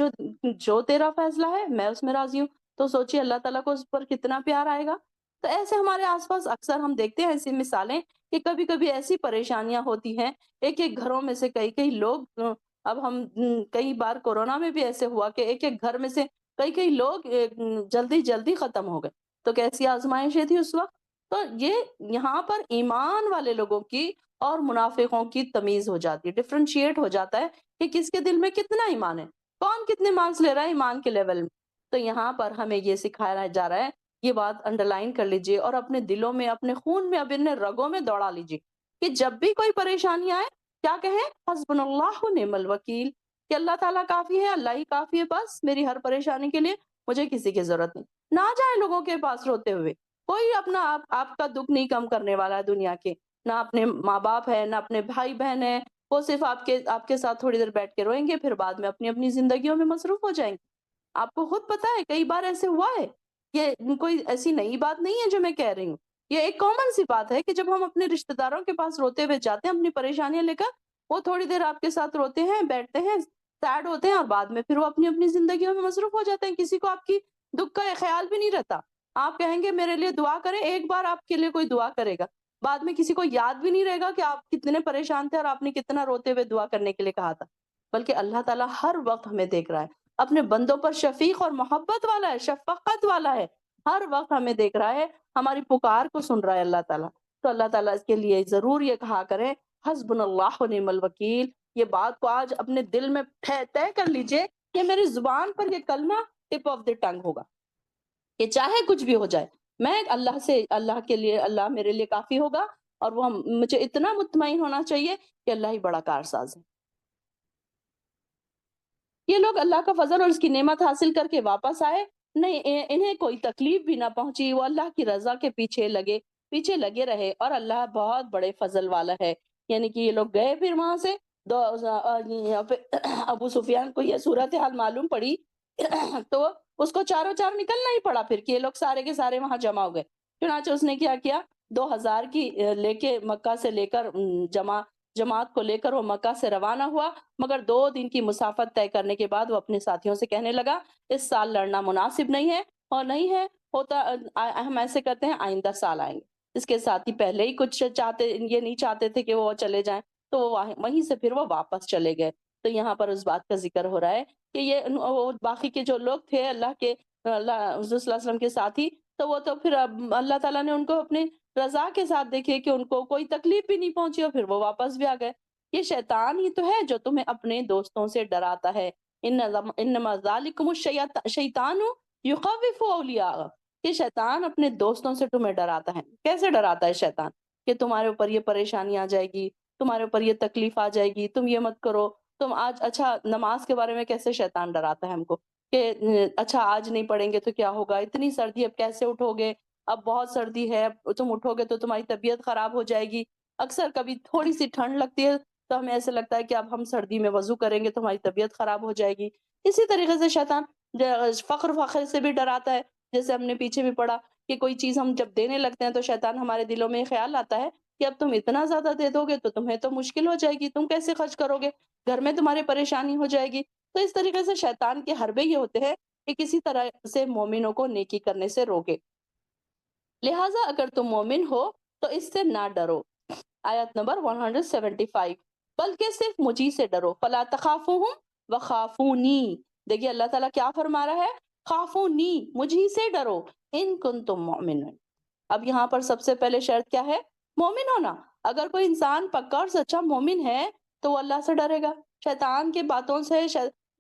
جو تیرا فیصلہ ہے میں اس میں راضی ہوں۔ تو سوچیے اللہ تعالیٰ کو اس پر کتنا پیار آئے گا۔ تو ایسے ہمارے آس پاس اکثر ہم دیکھتے ہیں ایسی مثالیں کہ کبھی کبھی ایسی پریشانیاں ہوتی ہیں، ایک ایک گھروں میں سے کئی کئی لوگ اب ہم کئی بار کورونا میں بھی ایسے ہوا کہ ایک ایک گھر میں سے کئی کئی لوگ جلدی جلدی ختم ہو گئے۔ تو کیسی آزمائشیں تھی اس وقت۔ تو یہ یہاں پر ایمان والے لوگوں کی اور منافقوں کی تمیز ہو جاتی ہے، ڈفرینشیٹ ہو جاتا ہے کہ کس کے دل میں کتنا ایمان ہے، کون کتنے مارکس لے رہا ہے ایمان کے لیول میں۔ تو یہاں پر ہمیں یہ سکھایا جا رہا ہے، یہ بات انڈر لائن کر لیجئے اور اپنے دلوں میں، اپنے خون میں، اپنے رگوں میں دوڑا لیجئے کہ جب بھی کوئی پریشانی آئے کیا کہیں؟ حسبنا اللہ و نعم الوکیل، کہ اللہ تعالیٰ کافی ہے، اللہ ہی کافی ہے، بس میری ہر پریشانی کے لیے مجھے کسی کی ضرورت نہیں۔ نہ جائیں لوگوں کے پاس روتے ہوئے، کوئی اپنا آپ کا دکھ نہیں کم کرنے والا ہے دنیا کے، نہ اپنے ماں باپ ہے، نہ اپنے بھائی بہن ہے، وہ صرف آپ کے ساتھ تھوڑی دیر بیٹھ کے روئیں گے، پھر بعد میں اپنی اپنی زندگیوں میں مصروف ہو جائیں گے۔ آپ کو خود پتا ہے کئی بار ایسے ہوا ہے، یہ کوئی ایسی نئی بات نہیں ہے جو میں کہہ رہی ہوں، یہ ایک کامن سی بات ہے کہ جب ہم اپنے رشتہ داروں کے پاس روتے ہوئے جاتے ہیں اپنی پریشانیاں لے کر، وہ تھوڑی دیر آپ کے ساتھ روتے ہیں، بیٹھتے ہیں، سیڈ ہوتے ہیں، اور بعد میں پھر وہ اپنی اپنی زندگیوں میں مصروف ہو جاتے ہیں، کسی کو آپ کی دکھ کا خیال بھی نہیں رہتا۔ آپ کہیں گے میرے لیے دعا کریں، ایک بار آپ کے لیے کوئی دعا کرے گا، بعد میں کسی کو یاد بھی نہیں رہے گا کہ آپ کتنے پریشان تھے اور آپ نے کتنا روتے ہوئے دعا کرنے کے لیے کہا تھا۔ بلکہ اللہ تعالیٰ ہر وقت ہمیں دیکھ رہا ہے، اپنے بندوں پر شفیق اور محبت والا ہے، شفقت والا ہے، ہر وقت ہمیں دیکھ رہا ہے، ہماری پکار کو سن رہا ہے اللہ تعالیٰ۔ تو اللہ تعالیٰ اس کے لیے ضرور یہ کہا کریں حسبنا اللہ و نعم الوکیل۔ یہ بات کو آج اپنے دل میں طے کر لیجئے کہ میری زبان پر یہ کلمہ ٹپ آف دی ٹنگ ہوگا کہ چاہے کچھ بھی ہو جائے، میں اللہ سے، اللہ کے لیے، اللہ میرے لیے کافی ہوگا، اور وہ مجھے اتنا مطمئن ہونا چاہیے کہ اللہ ہی بڑا کارساز ہے۔ یہ لوگ اللہ کا فضل اور اس کی نعمت حاصل کر کے واپس آئے، نہیں انہیں کوئی تکلیف بھی نہ پہنچی، وہ اللہ کی رضا کے پیچھے لگے رہے، اور اللہ بہت بڑے فضل والا ہے۔ یعنی کہ یہ لوگ گئے پھر وہاں سے ابو سفیان کو یہ صورتحال معلوم پڑی تو اس کو چاروں چار نکلنا ہی پڑا پھر، کہ یہ لوگ سارے کے سارے وہاں جمع ہو گئے۔ چنانچہ اس نے کیا 2000 کی لے کے مکہ سے لے کر جماعت کو لے کر وہ مکہ سے روانہ ہوا، مگر 2 دن کی مسافت طے کرنے کے بعد وہ اپنے ساتھیوں سے کہنے لگا اس سال لڑنا مناسب نہیں ہے، اور نہیں ہے ہوتا، ہم ایسے کرتے ہیں آئندہ سال آئیں گے۔ اس کے ساتھی پہلے ہی کچھ یہ نہیں چاہتے تھے کہ وہ چلے جائیں، تو وہیں سے پھر وہ واپس چلے گئے۔ تو یہاں پر اس بات کا ذکر ہو رہا ہے کہ یہ باقی کے جو لوگ تھے اللہ کے، اللہ حضور صلی اللہ علیہ وسلم کے ساتھی، تو وہ تو پھر اللہ تعالیٰ نے ان کو اپنے رضا کے ساتھ دیکھے کہ ان کو کوئی تکلیف بھی نہیں پہنچی، اور پھر وہ واپس بھی آ گئے۔ یہ شیطان ہی تو ہے جو تمہیں اپنے دوستوں سے ڈراتا ہے، انما ذالکم الشیطان یخوف اولیاء، کہ شیطان اپنے دوستوں سے تمہیں ڈراتا ہے۔ کیسے ڈراتا ہے شیطان؟ کہ تمہارے اوپر یہ پریشانی آ جائے گی، تمہارے اوپر یہ تکلیف آ جائے گی، تم یہ مت کرو، تم آج، اچھا نماز کے بارے میں کیسے شیطان ڈراتا ہے ہم کو کہ اچھا آج نہیں پڑھیں گے تو کیا ہوگا، اتنی سردی اب کیسے اٹھو گے، اب بہت سردی ہے، تم اٹھو گے تو تمہاری طبیعت خراب ہو جائے گی۔ اکثر کبھی تھوڑی سی ٹھنڈ لگتی ہے تو ہمیں ایسے لگتا ہے کہ اب ہم سردی میں وضو کریں گے تو ہماری طبیعت خراب ہو جائے گی۔ اسی طریقے سے شیطان فقر سے بھی ڈراتا ہے، جیسے ہم نے پیچھے بھی پڑھا کہ کوئی چیز ہم جب دینے لگتے ہیں تو شیطان ہمارے دلوں میں یہ خیال آتا ہے کہ اب تم اتنا زیادہ دے دو گے تو تمہیں تو مشکل ہو جائے گی، تم کیسے خرچ کرو گے، گھر میں تمہارے پریشانی ہو جائے گی۔ تو اس طریقے سے شیطان کے حربے یہ ہوتے ہیں کہ کسی طرح سے مومنوں کو نیکی کرنے سے روکے۔ لہٰذا اگر تم مومن ہو تو اس سے نہ ڈرو۔ آیت نمبر 175، بلکہ صرف مجھی سے ڈرو، فلا تخافوہم وخافونی۔ دیکھیے اللہ تعالیٰ کیا فرما رہا ہے، خافونی، مجھی سے ڈرو، ان کنتم مؤمنین۔ اب یہاں پر سب سے پہلے شرط کیا ہے، مومن ہونا۔ اگر کوئی انسان پکا اور سچا مومن ہے تو وہ اللہ سے ڈرے گا، شیطان کی باتوں سے،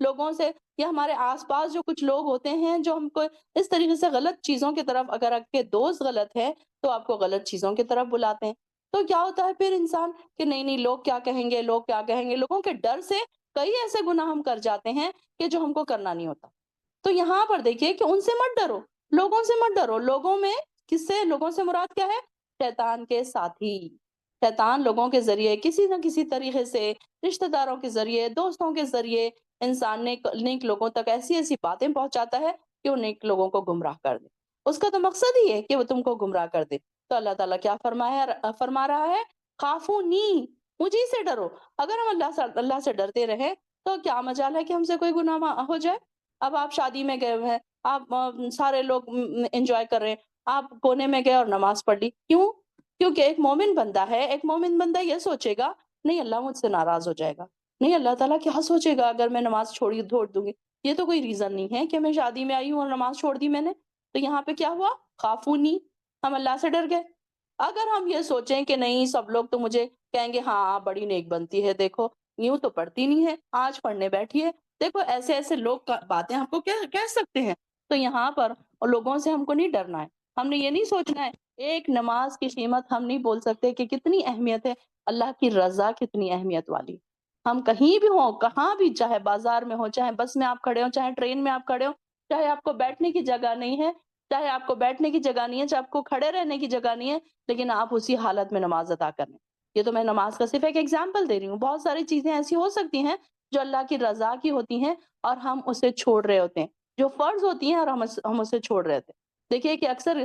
لوگوں سے، یا ہمارے آس پاس جو کچھ لوگ ہوتے ہیں جو ہم کو اس طریقے سے غلط چیزوں کی طرف، اگر آپ کے دوست غلط ہے تو آپ کو غلط چیزوں کی طرف بلاتے ہیں، تو کیا ہوتا ہے پھر انسان کہ نہیں نہیں لوگ کیا کہیں گے، لوگ کیا کہیں گے، لوگوں کے ڈر سے کئی ایسے گناہ ہم کر جاتے ہیں کہ جو ہم کو کرنا نہیں ہوتا۔ تو یہاں پر دیکھیے کہ ان سے مت ڈرو، لوگوں سے مت ڈرو۔ لوگوں میں کس سے، لوگوں سے مراد کیا ہے، شیطان کے ساتھی۔ شیطان لوگوں کے ذریعے کسی نہ کسی طریقے سے، رشتہ داروں کے ذریعے، دوستوں کے ذریعے انسان نیک لوگوں تک ایسی ایسی باتیں پہنچاتا ہے کہ وہ نیک لوگوں کو گمراہ کر دے۔ اس کا تو مقصد ہی ہے کہ وہ تم کو گمراہ کر دے۔ تو اللہ تعالیٰ کیا فرما رہا ہے، خافونی، مجھی سے ڈرو۔ اگر ہم اللہ سے ڈرتے رہیں تو کیا مجال ہے کہ ہم سے کوئی گناہ ہو جائے۔ اب آپ شادی میں گئے ہوئے ہیں، آپ سارے لوگ انجوائے کر رہے ہیں، آپ کونے میں گئے اور نماز پڑھ لی، کیوں؟ کیونکہ ایک مومن بندہ ہے، ایک مومن بندہ یہ سوچے گا نہیں اللہ مجھ سے ناراض ہو جائے گا، نہیں اللہ تعالیٰ کیا سوچے گا اگر میں نماز چھوڑ دوں گی۔ یہ تو کوئی ریزن نہیں ہے کہ میں شادی میں آئی ہوں اور نماز چھوڑ دی میں نے۔ تو یہاں پہ کیا ہوا، خافونی، ہم اللہ سے ڈر گئے۔ اگر ہم یہ سوچیں کہ نہیں سب لوگ تو مجھے کہیں گے ہاں بڑی نیک بنتی ہے، دیکھو یوں تو پڑھتی نہیں ہے، آج پڑھنے بیٹھی ہے، دیکھو ایسے ایسے لوگ باتیں ہم کو کہہ سکتے ہیں، تو یہاں پر لوگوں سے ہم کو نہیں ڈرنا ہے۔ ہم نے یہ نہیں سوچنا ہے ایک نماز کی قیمت، ہم نہیں بول سکتے کہ کتنی اہمیت ہے، اللہ کی رضا کتنی اہمیت والی۔ ہم کہیں بھی ہوں، کہاں بھی، چاہے بازار میں ہو، چاہے بس میں آپ کھڑے ہو، چاہے ٹرین میں آپ کھڑے ہو، چاہے آپ کو بیٹھنے کی جگہ نہیں ہے، چاہے آپ کو بیٹھنے کی جگہ نہیں ہے، چاہے آپ کو کھڑے رہنے کی جگہ نہیں ہے، لیکن آپ اسی حالت میں نماز ادا کریں۔ یہ تو میں نماز کا صرف ایک ایگزامپل دے رہی ہوں، بہت ساری چیزیں ایسی ہو سکتی ہیں جو اللہ کی رضا کی ہوتی ہیں اور ہم اسے چھوڑ رہے ہوتے ہیں، جو فرض ہوتی ہیں اور ہم اسے چھوڑ رہے ہوتے ہیں۔ دیکھیے کہ اکثر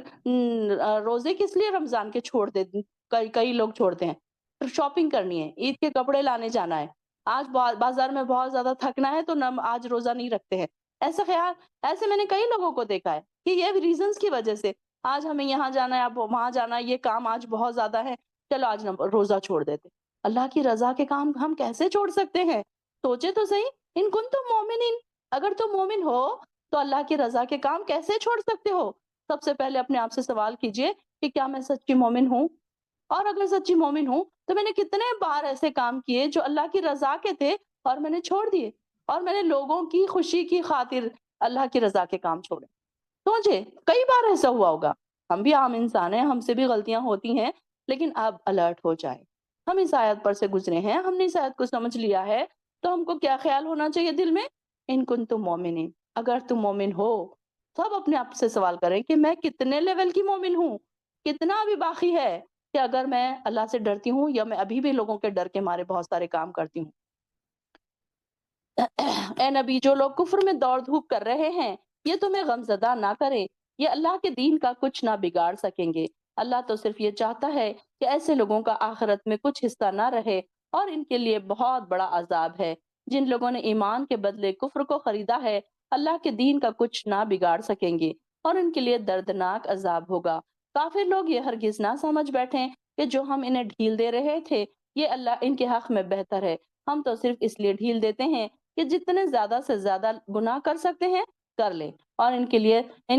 روزے کس لیے رمضان کے چھوڑ دیتے، کئی لوگ چھوڑتے ہیں، شاپنگ کرنی ہے، عید کے کپڑے لانے جانا ہے، آج بازار میں بہت زیادہ تھکنا ہے تو آج روزہ نہیں رکھتے ہیں، ایسا خیال، ایسے میں نے کئی لوگوں کو دیکھا ہے کہ یہ ریزنز کی وجہ سے آج ہمیں یہاں جانا ہے، اب وہاں جانا ہے، یہ کام آج بہت زیادہ ہے، چلو آج روزہ چھوڑ دیتے۔ اللہ کی رضا کے کام ہم کیسے چھوڑ سکتے ہیں؟ سوچے تو صحیح، ان کن تم مومنین، اگر تم مومن ہو تو اللہ کی رضا کے کام کیسے چھوڑ سکتے ہو؟ سب سے پہلے اپنے آپ سے سوال کیجئے کہ کیا میں سچی مومن ہوں؟ اور اگر سچی مومن ہوں تو میں نے کتنے بار ایسے کام کیے جو اللہ کی رضا کے تھے اور میں نے چھوڑ دیے، اور میں نے لوگوں کی خوشی کی خاطر اللہ کی رضا کے کام چھوڑے۔ سوچے کئی بار ایسا ہوا ہوگا، ہم بھی عام انسان ہیں، ہم سے بھی غلطیاں ہوتی ہیں، لیکن اب الرٹ ہو جائے۔ ہم اس آیت پر سے گزرے ہیں، ہم نے اس آیت کو سمجھ لیا ہے، تو ہم کو کیا خیال ہونا چاہیے دل میں، ان کنتم مومنین، اگر تم مومن ہو تو اب اپنے آپ سے سوال کریں کہ میں کتنے لیول کی مومن ہوں، کتنا ابھی باقی ہے کہ اگر میں اللہ سے ڈرتی ہوں یا میں ابھی بھی لوگوں کے ڈر کے مارے بہت سارے کام کرتی ہوں۔ اے نبی، جو لوگ کفر میں دوڑ دھوپ کر رہے ہیں یہ تمہیں غمزدہ نہ کرے، یہ اللہ کے دین کا کچھ نہ بگاڑ سکیں گے۔ اللہ تو صرف یہ چاہتا ہے کہ ایسے لوگوں کا آخرت میں کچھ حصہ نہ رہے اور ان کے لیے بہت بڑا عذاب ہے۔ جن لوگوں نے ایمان کے بدلے کفر کو خریدا ہے اللہ کے دین کا کچھ نہ بگاڑ سکیں گے اور ان کے لیے دردناک عذاب ہوگا۔ کافر لوگ یہ ہرگز نہ سمجھ بیٹھیں کہ جو ہم انہیں ڈھیل دے رہے تھے یہ اللہ ان کے حق میں بہتر ہے، ہم تو صرف اس لیے ڈھیل دیتے ہیں کہ جتنے زیادہ سے زیادہ گناہ کر سکتے ہیں کر لیں، اور ان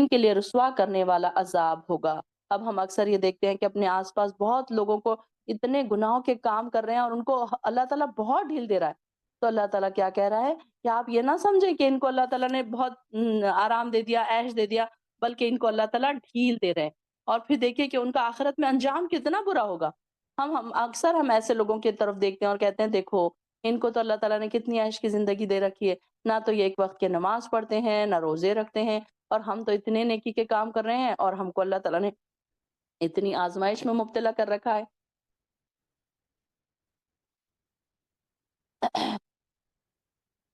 کے لیے رسوا کرنے والا عذاب ہوگا۔ اب ہم اکثر یہ دیکھتے ہیں کہ اپنے آس پاس بہت لوگوں کو اتنے گناہوں کے کام کر رہے ہیں اور ان کو اللہ تعالیٰ بہت ڈھیل دے رہا ہے۔ تو اللہ تعالیٰ کیا کہہ رہا ہے کہ آپ یہ نہ سمجھیں کہ ان کو اللہ تعالیٰ نے بہت آرام دے دیا، عیش دے دیا، بلکہ ان کو اللہ تعالیٰ ڈھیل دے رہے ہیں، اور پھر دیکھیے کہ ان کا آخرت میں انجام کتنا برا ہوگا۔ ہم ایسے لوگوں کی طرف دیکھتے ہیں اور کہتے ہیں دیکھو ان کو تو اللہ تعالیٰ نے کتنی عیش کی زندگی دے رکھی ہے، نہ تو یہ ایک وقت کی نماز پڑھتے ہیں، نہ روزے رکھتے ہیں، اور ہم تو اتنے نیکی کے کام کر رہے ہیں اور ہم کو اللہ تعالیٰ نے اتنی آزمائش میں مبتلا کر رکھا ہے۔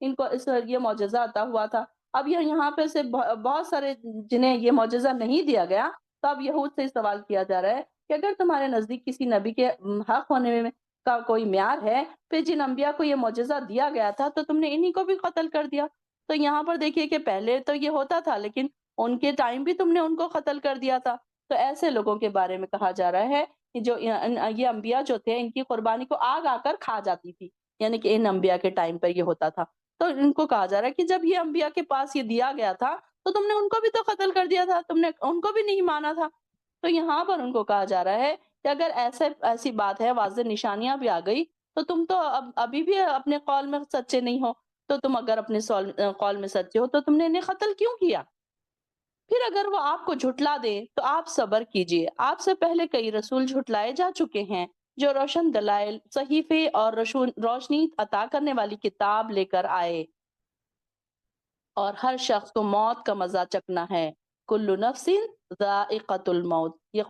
ان کو یہ معجزہ عطا ہوا تھا۔ اب یہ یہاں پہ سے بہت سارے جنہیں یہ معجزہ نہیں دیا گیا، تو اب یہود سے سوال کیا جا رہا ہے کہ اگر تمہارے نزدیک کسی نبی کے حق ہونے میں کا کوئی معیار ہے، پھر جن انبیاء کو یہ معجزہ دیا گیا تھا تو تم نے انہی کو بھی قتل کر دیا۔ تو یہاں پر دیکھیے کہ پہلے تو یہ ہوتا تھا، لیکن ان کے ٹائم بھی تم نے ان کو قتل کر دیا تھا۔ تو ایسے لوگوں کے بارے میں کہا جا رہا ہے کہ جو یہ انبیاء جو تھے، ان کی قربانی کو آگ آ کر کھا جاتی تھی، یعنی کہ ان انبیاء کے ٹائم پر یہ ہوتا تھا۔ تو ان کو کہا جا رہا ہے کہ جب یہ انبیاء کے پاس یہ دیا گیا تھا تو تم نے ان کو بھی تو قتل کر دیا تھا، تم نے ان کو بھی نہیں مانا تھا۔ تو یہاں پر ان کو کہا جا رہا ہے کہ اگر ایسی بات ہے، واضح نشانیاں بھی آ گئی، تو تم تو ابھی بھی اپنے قول میں سچے نہیں ہو۔ تو تم اگر اپنے قول میں سچے ہو تو تم نے انہیں قتل کیوں کیا؟ پھر اگر وہ آپ کو جھٹلا دے تو آپ صبر کیجئے، آپ سے پہلے کئی رسول جھٹلائے جا چکے ہیں جو روشن دلائل، صحیفے اور روشنی عطا کرنے والی کتاب لے کر آئے، اور ہر شخص کو موت کا مزہ چکنا ہے۔ کل نفس ذائقۃ الموت، یہ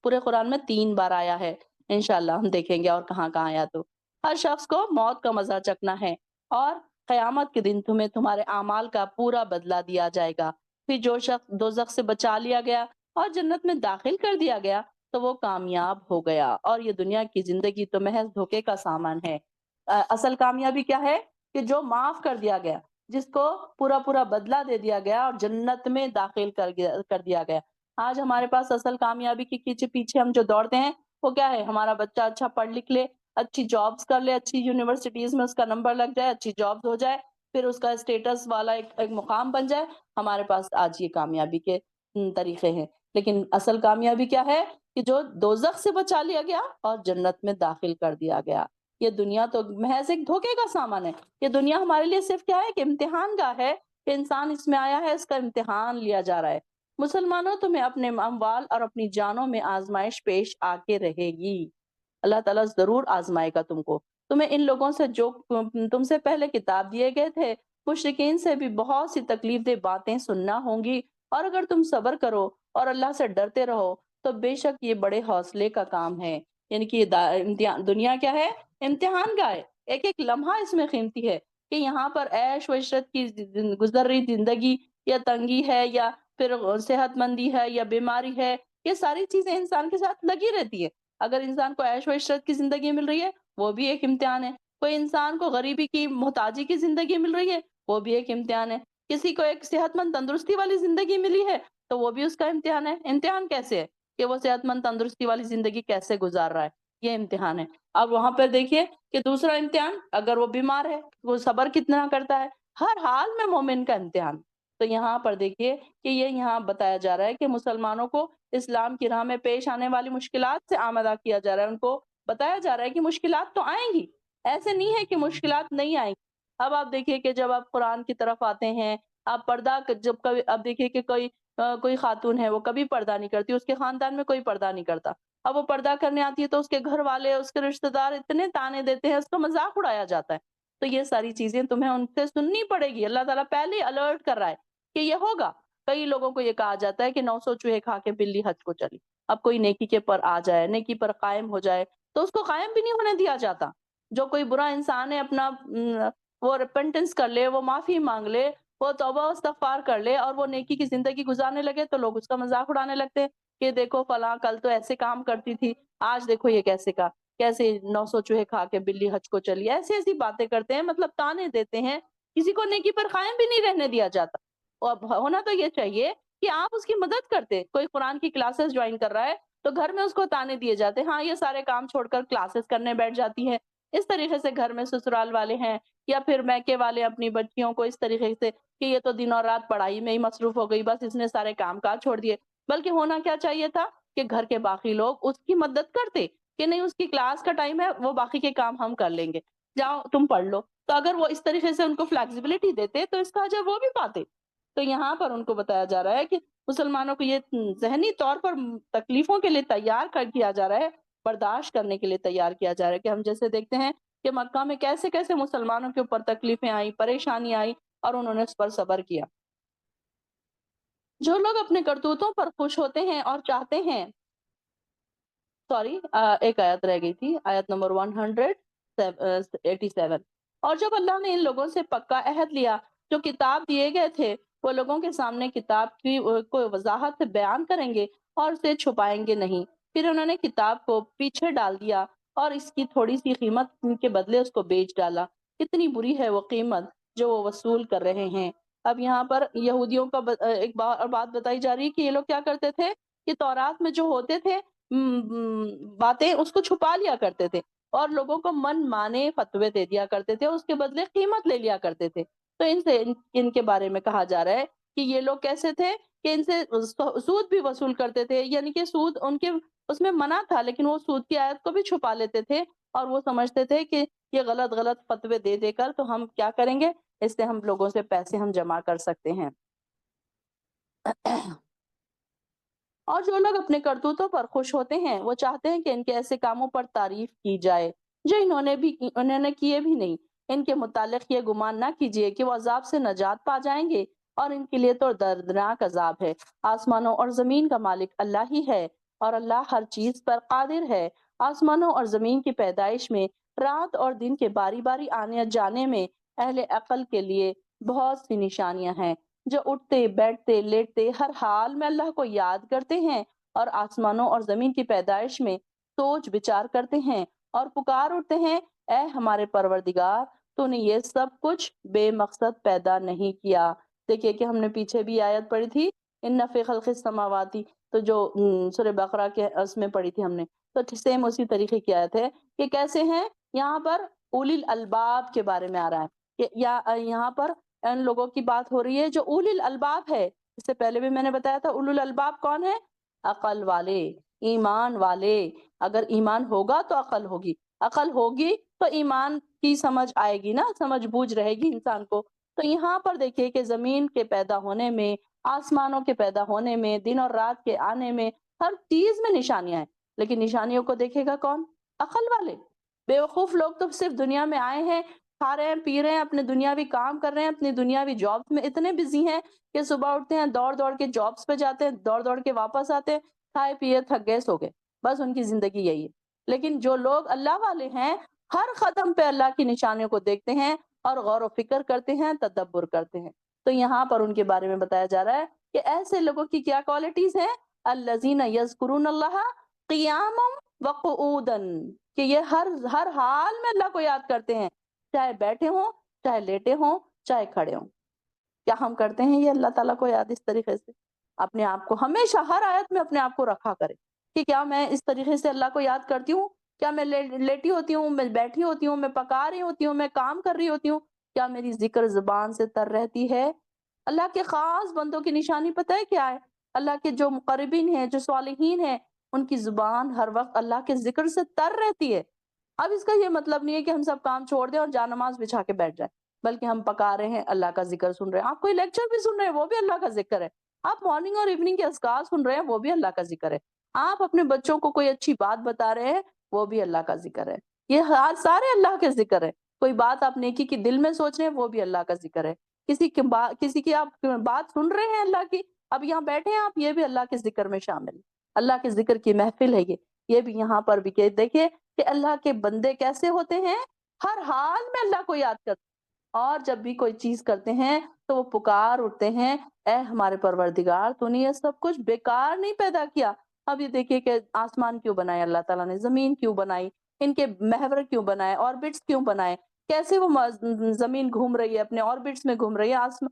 پورے قرآن میں 3 بار آیا ہے۔ انشاءاللہ ہم دیکھیں گے اور کہاں کہاں آیا تو ہر شخص کو موت کا مزہ چکنا ہے، اور قیامت کے دن تمہیں تمہارے اعمال کا پورا بدلہ دیا جائے گا۔ پھر جو شخص دوزخ سے بچا لیا گیا اور جنت میں داخل کر دیا گیا تو وہ کامیاب ہو گیا، اور یہ دنیا کی زندگی تو محض دھوکے کا سامان ہے۔ اصل کامیابی کیا ہے؟ کہ جو معاف کر دیا گیا، جس کو پورا پورا بدلہ دے دیا گیا اور جنت میں داخل کر دیا گیا۔ آج ہمارے پاس اصل کامیابی کے پیچھے ہم جو دوڑتے ہیں وہ کیا ہے؟ ہمارا بچہ اچھا پڑھ لکھ لے، اچھی جابز کر لے، اچھی یونیورسٹیز میں اس کا نمبر لگ جائے، اچھی جابز ہو جائے، پھر اس کا اسٹیٹس والا ایک مقام بن جائے۔ ہمارے پاس آج یہ کامیابی کے طریقے ہیں، لیکن اصل کامیابی کیا ہے؟ کہ جو دوزخ سے بچا لیا گیا اور جنت میں داخل کر دیا گیا۔ یہ دنیا تو محض ایک دھوکے کا سامان ہے۔ یہ دنیا ہمارے لیے صرف کیا ہے؟ کہ امتحان گاہ ہے، کہ انسان اس میں آیا ہے، اس کا امتحان لیا جا رہا ہے۔ مسلمانوں، تمہیں اپنے اموال اور اپنی جانوں میں آزمائش پیش آ کے رہے گی۔ اللہ تعالیٰ ضرور آزمائے گا تم کو۔ تمہیں ان لوگوں سے جو تم سے پہلے کتاب دیے گئے تھے، مشرکین سے بھی بہت سی تکلیف دہ باتیں سننا ہوں گی، اور اگر تم صبر کرو اور اللہ سے ڈرتے رہو تو بے شک یہ بڑے حوصلے کا کام ہے۔ یعنی کہ دنیا کیا ہے؟ امتحان گاہ ہے۔ ایک ایک لمحہ اس میں قیمتی ہے، کہ یہاں پر عیش و عشرت کی گزر رہی زندگی، یا تنگی ہے، یا پھر صحت مندی ہے، یا بیماری ہے، یہ ساری چیزیں انسان کے ساتھ لگی رہتی ہے۔ اگر انسان کو عیش و عشرت کی زندگی مل رہی ہے، وہ بھی ایک امتحان ہے۔ کوئی انسان کو غریبی کی، محتاجی کی زندگی مل رہی ہے، وہ بھی ایک امتحان ہے۔ کسی کو ایک صحت مند تندرستی والی زندگی ملی ہے تو وہ بھی اس کا امتحان ہے۔ امتحان کیسے ہے؟ کہ وہ صحت مند تندرستی والی زندگی کیسے گزار رہا ہے، یہ امتحان ہے۔ اب وہاں پر دیکھیے کہ دوسرا امتحان، اگر وہ بیمار ہے وہ صبر کتنا کرتا ہے، ہر حال میں مومن کا امتحان۔ تو یہاں پر دیکھیے کہ یہ یہاں بتایا جا رہا ہے کہ مسلمانوں کو اسلام کی راہ میں پیش آنے والی مشکلات سے آمادہ کیا جا رہا ہے۔ ان کو بتایا جا رہا ہے کہ مشکلات تو آئیں گی، ایسے نہیں ہے کہ مشکلات نہیں آئیں گی۔ اب آپ دیکھیے کہ جب آپ قرآن کی طرف آتے ہیں، آپ پردہ جب کبھی اب دیکھیے کہ کوئی خاتون ہے، وہ کبھی پردہ نہیں کرتی، اس کے خاندان میں کوئی پردہ نہیں کرتا۔ اب وہ پردہ کرنے آتی ہے تو اس کے گھر والے، اس کے رشتہ دار اتنے تانے دیتے ہیں، اس کو مذاق اڑایا جاتا ہے۔ تو یہ ساری چیزیں تمہیں ان سے سننی پڑے گی۔ اللہ تعالیٰ پہلے ہی الرٹ کر رہا ہے کہ یہ ہوگا۔ کئی لوگوں کو یہ کہا جاتا ہے کہ 900 چوہے کھا کے بلی حج کو چلی۔ اب کوئی نیکی کے پر آ جائے، نیکی پر قائم ہو جائے، تو اس کو قائم بھی نہیں ہونے دیا جاتا۔ جو کوئی برا انسان ہے، اپنا وہ ریپنٹنس کر لے، وہ معافی مانگ لے، وہ توبہ و استغفار کر لے اور وہ نیکی کی زندگی گزارنے لگے، تو لوگ اس کا مذاق اڑانے لگتے ہیں کہ دیکھو فلاں کل تو ایسے کام کرتی تھی، آج دیکھو یہ کیسے 900 چوہے کھا کے بلی حج کو چلی۔ ایسی باتیں کرتے ہیں، مطلب تانے دیتے ہیں۔ کسی کو نیکی پر قائم بھی نہیں رہنے دیا جاتا۔ اور ہونا تو یہ چاہیے کہ آپ اس کی مدد کرتے۔ کوئی قرآن کی کلاسز جوائن کر رہا ہے تو گھر میں اس کو تانے دیے جاتے ہیں، ہاں یہ سارے کام چھوڑ کر کلاسز کرنے بیٹھ جاتی ہے۔ اس طریقے سے گھر میں سسرال والے ہیں یا پھر میکے والے اپنی بچیوں کو اس طریقے سے کہ یہ تو دن اور رات پڑھائی میں ہی مصروف ہو گئی، بس اس نے سارے کام کاج چھوڑ دیے۔ بلکہ ہونا کیا چاہیے تھا کہ گھر کے باقی لوگ اس کی مدد کرتے کہ نہیں، اس کی کلاس کا ٹائم ہے، وہ باقی کے کام ہم کر لیں گے، جاؤ تم پڑھ لو۔ تو اگر وہ اس طریقے سے ان کو فلیکسیبلٹی دیتے تو اس کا اجر وہ بھی پاتے۔ تو یہاں پر ان کو بتایا جا رہا ہے کہ مسلمانوں کو یہ ذہنی طور پر تکلیفوں کے لیے تیار کیا جا رہا ہے، برداشت کرنے کے لیے تیار کیا جا رہا ہے۔ کہ ہم جیسے دیکھتے ہیں کہ مکہ میں کیسے کیسے مسلمانوں کے اوپر تکلیفیں آئیں، پریشانی آئی، اور انہوں نے اس پر صبر کیا۔ جو لوگ اپنے کرتوتوں پر خوش ہوتے ہیں اور چاہتے ہیں، ایک آیت رہ گئی تھی، آیت نمبر 187، اور جب اللہ نے ان لوگوں سے پکا عہد لیا، جو کتاب دیے گئے تھے وہ لوگوں کے سامنے کتاب کی کو وضاحت سے بیان کریں گے اور اسے چھپائیں گے نہیں، پھر انہوں نے کتاب کو پیچھے ڈال دیا اور اس کی تھوڑی سی قیمت کے بدلے اس کو بیچ ڈالا۔ کتنی بری ہے وہ قیمت جو وہ وصول کر رہے ہیں۔ اب یہاں پر یہودیوں کا ایک اور بات بتائی جا رہی ہے کہ یہ لوگ کیا کرتے تھے کہ تورات میں جو ہوتے تھے باتیں اس کو چھپا لیا کرتے تھے اور لوگوں کو من مانے فتوے دے دیا کرتے تھے، اس کے بدلے قیمت لے لیا کرتے تھے۔ تو ان کے بارے میں کہا جا رہا ہے کہ یہ لوگ کیسے تھے کہ ان سے سود بھی وصول کرتے تھے، یعنی کہ سود ان کے اس میں منع تھا لیکن وہ سود کی آیت کو بھی چھپا لیتے تھے اور وہ سمجھتے تھے کہ یہ غلط غلط فتوے دے دے کر تو ہم کیا کریں گے، اس سے ہم لوگوں سے پیسے ہم جمع کر سکتے ہیں۔ اور جو لوگ اپنے کرتوتوں پر خوش ہوتے ہیں وہ چاہتے ہیں کہ ان کے ایسے کاموں پر تعریف کی جائے جو انہوں نے کیے بھی نہیں۔ ان کے متعلق یہ گمان نہ کیجیے کہ وہ عذاب سے نجات پا جائیں گے، اور ان کے لیے تو دردناک عذاب ہے۔ آسمانوں اور زمین کا مالک اللہ ہی ہے اور اللہ ہر چیز پر قادر ہے۔ آسمانوں اور زمین کی پیدائش میں، رات اور دن کے باری باری آنے جانے میں اہل عقل کے لیے بہت سی نشانیاں ہیں، جو اٹھتے بیٹھتے لیٹتے ہر حال میں اللہ کو یاد کرتے ہیں اور آسمانوں اور زمین کی پیدائش میں سوچ بچار کرتے ہیں اور پکار اٹھتے ہیں، اے ہمارے پروردگار، تو نے یہ سب کچھ بے مقصد پیدا نہیں کیا۔ دیکھیے کہ ہم نے پیچھے بھی آیت پڑھی تھی، ان فی خلق السماواتی، تو جو سورہ بقرہ کے اس میں پڑھی تھی ہم نے، تو سیم اسی طریقے کی آیت ہے کہ کیسے ہیں یہاں پر اولی الالباب کے بارے میں آ رہا ہے کہ یہاں پر ان لوگوں کی بات ہو رہی ہے جو اولی الالباب ہے۔ اس سے پہلے بھی میں نے بتایا تھا اولی الالباب کون ہے؟ عقل والے، ایمان والے۔ اگر ایمان ہوگا تو عقل ہوگی، عقل ہوگی تو ایمان کی سمجھ آئے گی نا، سمجھ بوجھ رہے گی انسان کو۔ تو یہاں پر دیکھیے کہ زمین کے پیدا ہونے میں، آسمانوں کے پیدا ہونے میں، دن اور رات کے آنے میں، ہر چیز میں نشانیاں ہیں، لیکن نشانیوں کو دیکھے گا کون؟ عقل والے۔ بیوقوف لوگ تو صرف دنیا میں آئے ہیں، کھا رہے ہیں، پی رہے ہیں، اپنے دنیاوی کام کر رہے ہیں، اپنی دنیاوی جابس میں اتنے بزی ہیں کہ صبح اٹھتے ہیں، دوڑ دوڑ کے جابس پہ جاتے ہیں، دوڑ دوڑ کے واپس آتے ہیں، کھائے پیے تھک گئے سو گئے، بس ان کی زندگی یہی ہے۔ لیکن جو لوگ اللہ والے ہیں ہر قدم پہ اللہ کی نشانیوں کو دیکھتے ہیں اور غور و فکر کرتے ہیں، تدبر کرتے ہیں۔ تو یہاں پر ان کے بارے میں بتایا جا رہا ہے کہ ایسے لوگوں کی کیا کوالٹیز ہیں؟ الذین یذکرون اللہ قیاما وقعودا، کہ یہ ہر حال میں اللہ کو یاد کرتے ہیں، چاہے بیٹھے ہوں، چاہے لیٹے ہوں، چاہے کھڑے ہوں۔ کیا ہم کرتے ہیں یہ اللہ تعالیٰ کو یاد اس طریقے سے؟ اپنے آپ کو ہمیشہ ہر آیت میں اپنے آپ کو رکھا کرے کہ کیا میں اس طریقے سے اللہ کو یاد کرتی ہوں؟ کیا میں لیٹی ہوتی ہوں، میں بیٹھی ہوتی ہوں، میں پکا رہی ہوتی ہوں، میں کام کر رہی ہوتی ہوں، کیا میری ذکر زبان سے تر رہتی ہے؟ اللہ کے خاص بندوں کی نشانی پتہ ہے کیا ہے؟ اللہ کے جو مقربین ہیں، جو صالحین ہیں، ان کی زبان ہر وقت اللہ کے ذکر سے تر رہتی ہے۔ اب اس کا یہ مطلب نہیں ہے کہ ہم سب کام چھوڑ دیں اور جا نماز بچھا کے بیٹھ جائیں، بلکہ ہم پکا رہے ہیں، اللہ کا ذکر سن رہے ہیں۔ آپ کوئی لیکچر بھی سن رہے ہیں، وہ بھی اللہ کا ذکر ہے۔ آپ مارننگ اور ایوننگ کے اذکار سن رہے ہیں، وہ بھی اللہ کا ذکر ہے۔ آپ اپنے بچوں کو کوئی اچھی بات بتا رہے ہیں، وہ بھی اللہ کا ذکر ہے۔ یہ سارے اللہ کے ذکر ہے۔ کوئی بات آپ نیکی کی دل میں سوچ رہے ہیں، وہ بھی اللہ کا ذکر ہے۔ کسی کی آپ بات سن رہے ہیں اللہ کی، اب یہاں بیٹھے ہیں آپ، یہ بھی اللہ کے ذکر میں شامل ہے۔ اللہ کے ذکر کی محفل ہے یہ بھی یہاں پر بھی کہ دیکھیں کہ اللہ کے بندے کیسے ہوتے ہیں، ہر حال میں اللہ کو یاد کرتے ہیں، اور جب بھی کوئی چیز کرتے ہیں تو وہ پکار اٹھتے ہیں، اے ہمارے پروردگار، تو نے یہ سب کچھ بیکار نہیں پیدا کیا۔ اب یہ دیکھیے کہ آسمان کیوں بنائے اللہ تعالیٰ نے، زمین کیوں بنائی، ان کے محور کیوں بنائے، آربٹس کیوں بنائے، کیسے وہ زمین گھوم رہی ہے، اپنے آربٹس میں گھوم رہی ہے،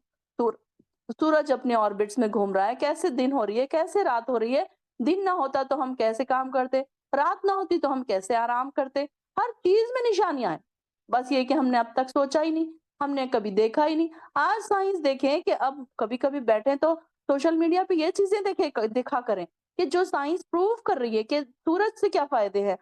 سورج اپنے آربٹس میں گھوم رہا ہے، کیسے دن ہو رہی ہے، کیسے رات ہو رہی ہے۔ دن نہ ہوتا تو ہم کیسے کام کرتے، رات نہ ہوتی تو ہم کیسے آرام کرتے۔ ہر چیز میں نشانیاں ہیں، بس یہ کہ ہم نے اب تک سوچا ہی نہیں، ہم نے کبھی دیکھا ہی نہیں۔ آج سائنس دیکھیں کہ اب کبھی کبھی بیٹھیں تو سوشل میڈیا پہ یہ چیزیں دکھا کریں کہ جو سائنس پروف کر رہی ہے کہ سورج سے کیا فائدے ہیں،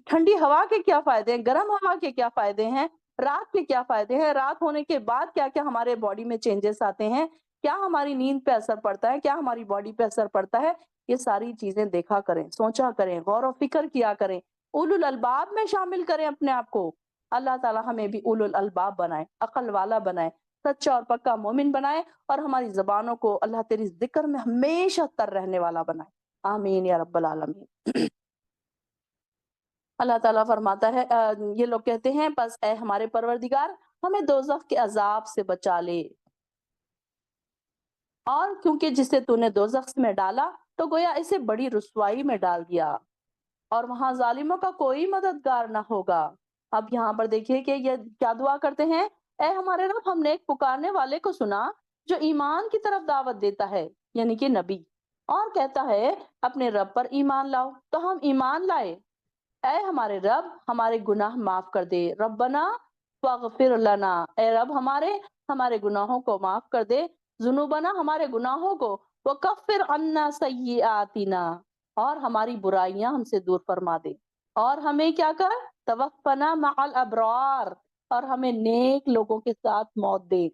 ٹھنڈی ہوا کے کیا فائدے ہیں، گرم ہوا کے کیا فائدے ہیں، رات کے کیا فائدے ہیں، رات ہونے کے بعد کیا کیا ہمارے باڈی میں چینجز آتے ہیں، کیا ہماری نیند پہ اثر پڑتا ہے، کیا ہماری باڈی پہ اثر پڑتا ہے۔ یہ ساری چیزیں دیکھا کریں، سوچا کریں، غور و فکر کیا کریں، اولو الالباب میں شامل کریں اپنے آپ کو۔ اللہ تعالیٰ ہمیں بھی اولو الالباب بنائے، عقل والا بنائے، سچا اور پکا مومن بنائے، اور ہماری زبانوں کو اللہ تیری ذکر میں ہمیشہ تر رہنے والا بنائے۔ آمین یا رب العالمین۔ اللہ تعالیٰ فرماتا ہے یہ لوگ کہتے ہیں بس اے ہمارے پروردگار ہمیں دوزخ کے عذاب سے بچا لے، اور کیونکہ جسے تو نے دوزخ میں ڈالا تو گویا اسے بڑی رسوائی میں ڈال دیا، اور وہاں ظالموں کا کوئی مددگار نہ ہوگا۔ اب یہاں پر دیکھیے کہ یہ کیا دعا کرتے ہیں، اے ہمارے رب ہم نے ایک پکارنے والے کو سنا جو ایمان کی طرف دعوت دیتا ہے، یعنی کہ نبی، اور کہتا ہے اپنے رب پر ایمان لاؤ، تو ہم ایمان لائے۔ اے ہمارے رب ہمارے گناہ معاف کر دے، ربنا واغفر لنا، اے رب ہمارے ہمارے گناہوں کو معاف کر دے، ذنوبنا ہمارے گناہوں کو، وکفر عنا سیئاتنا، اور ہماری برائیاں ہم سے دور فرما دے، اور ہمیں کیا کر، توفنا مع الابرار، اور ہمیں نیک لوگوں کے ساتھ موت دے۔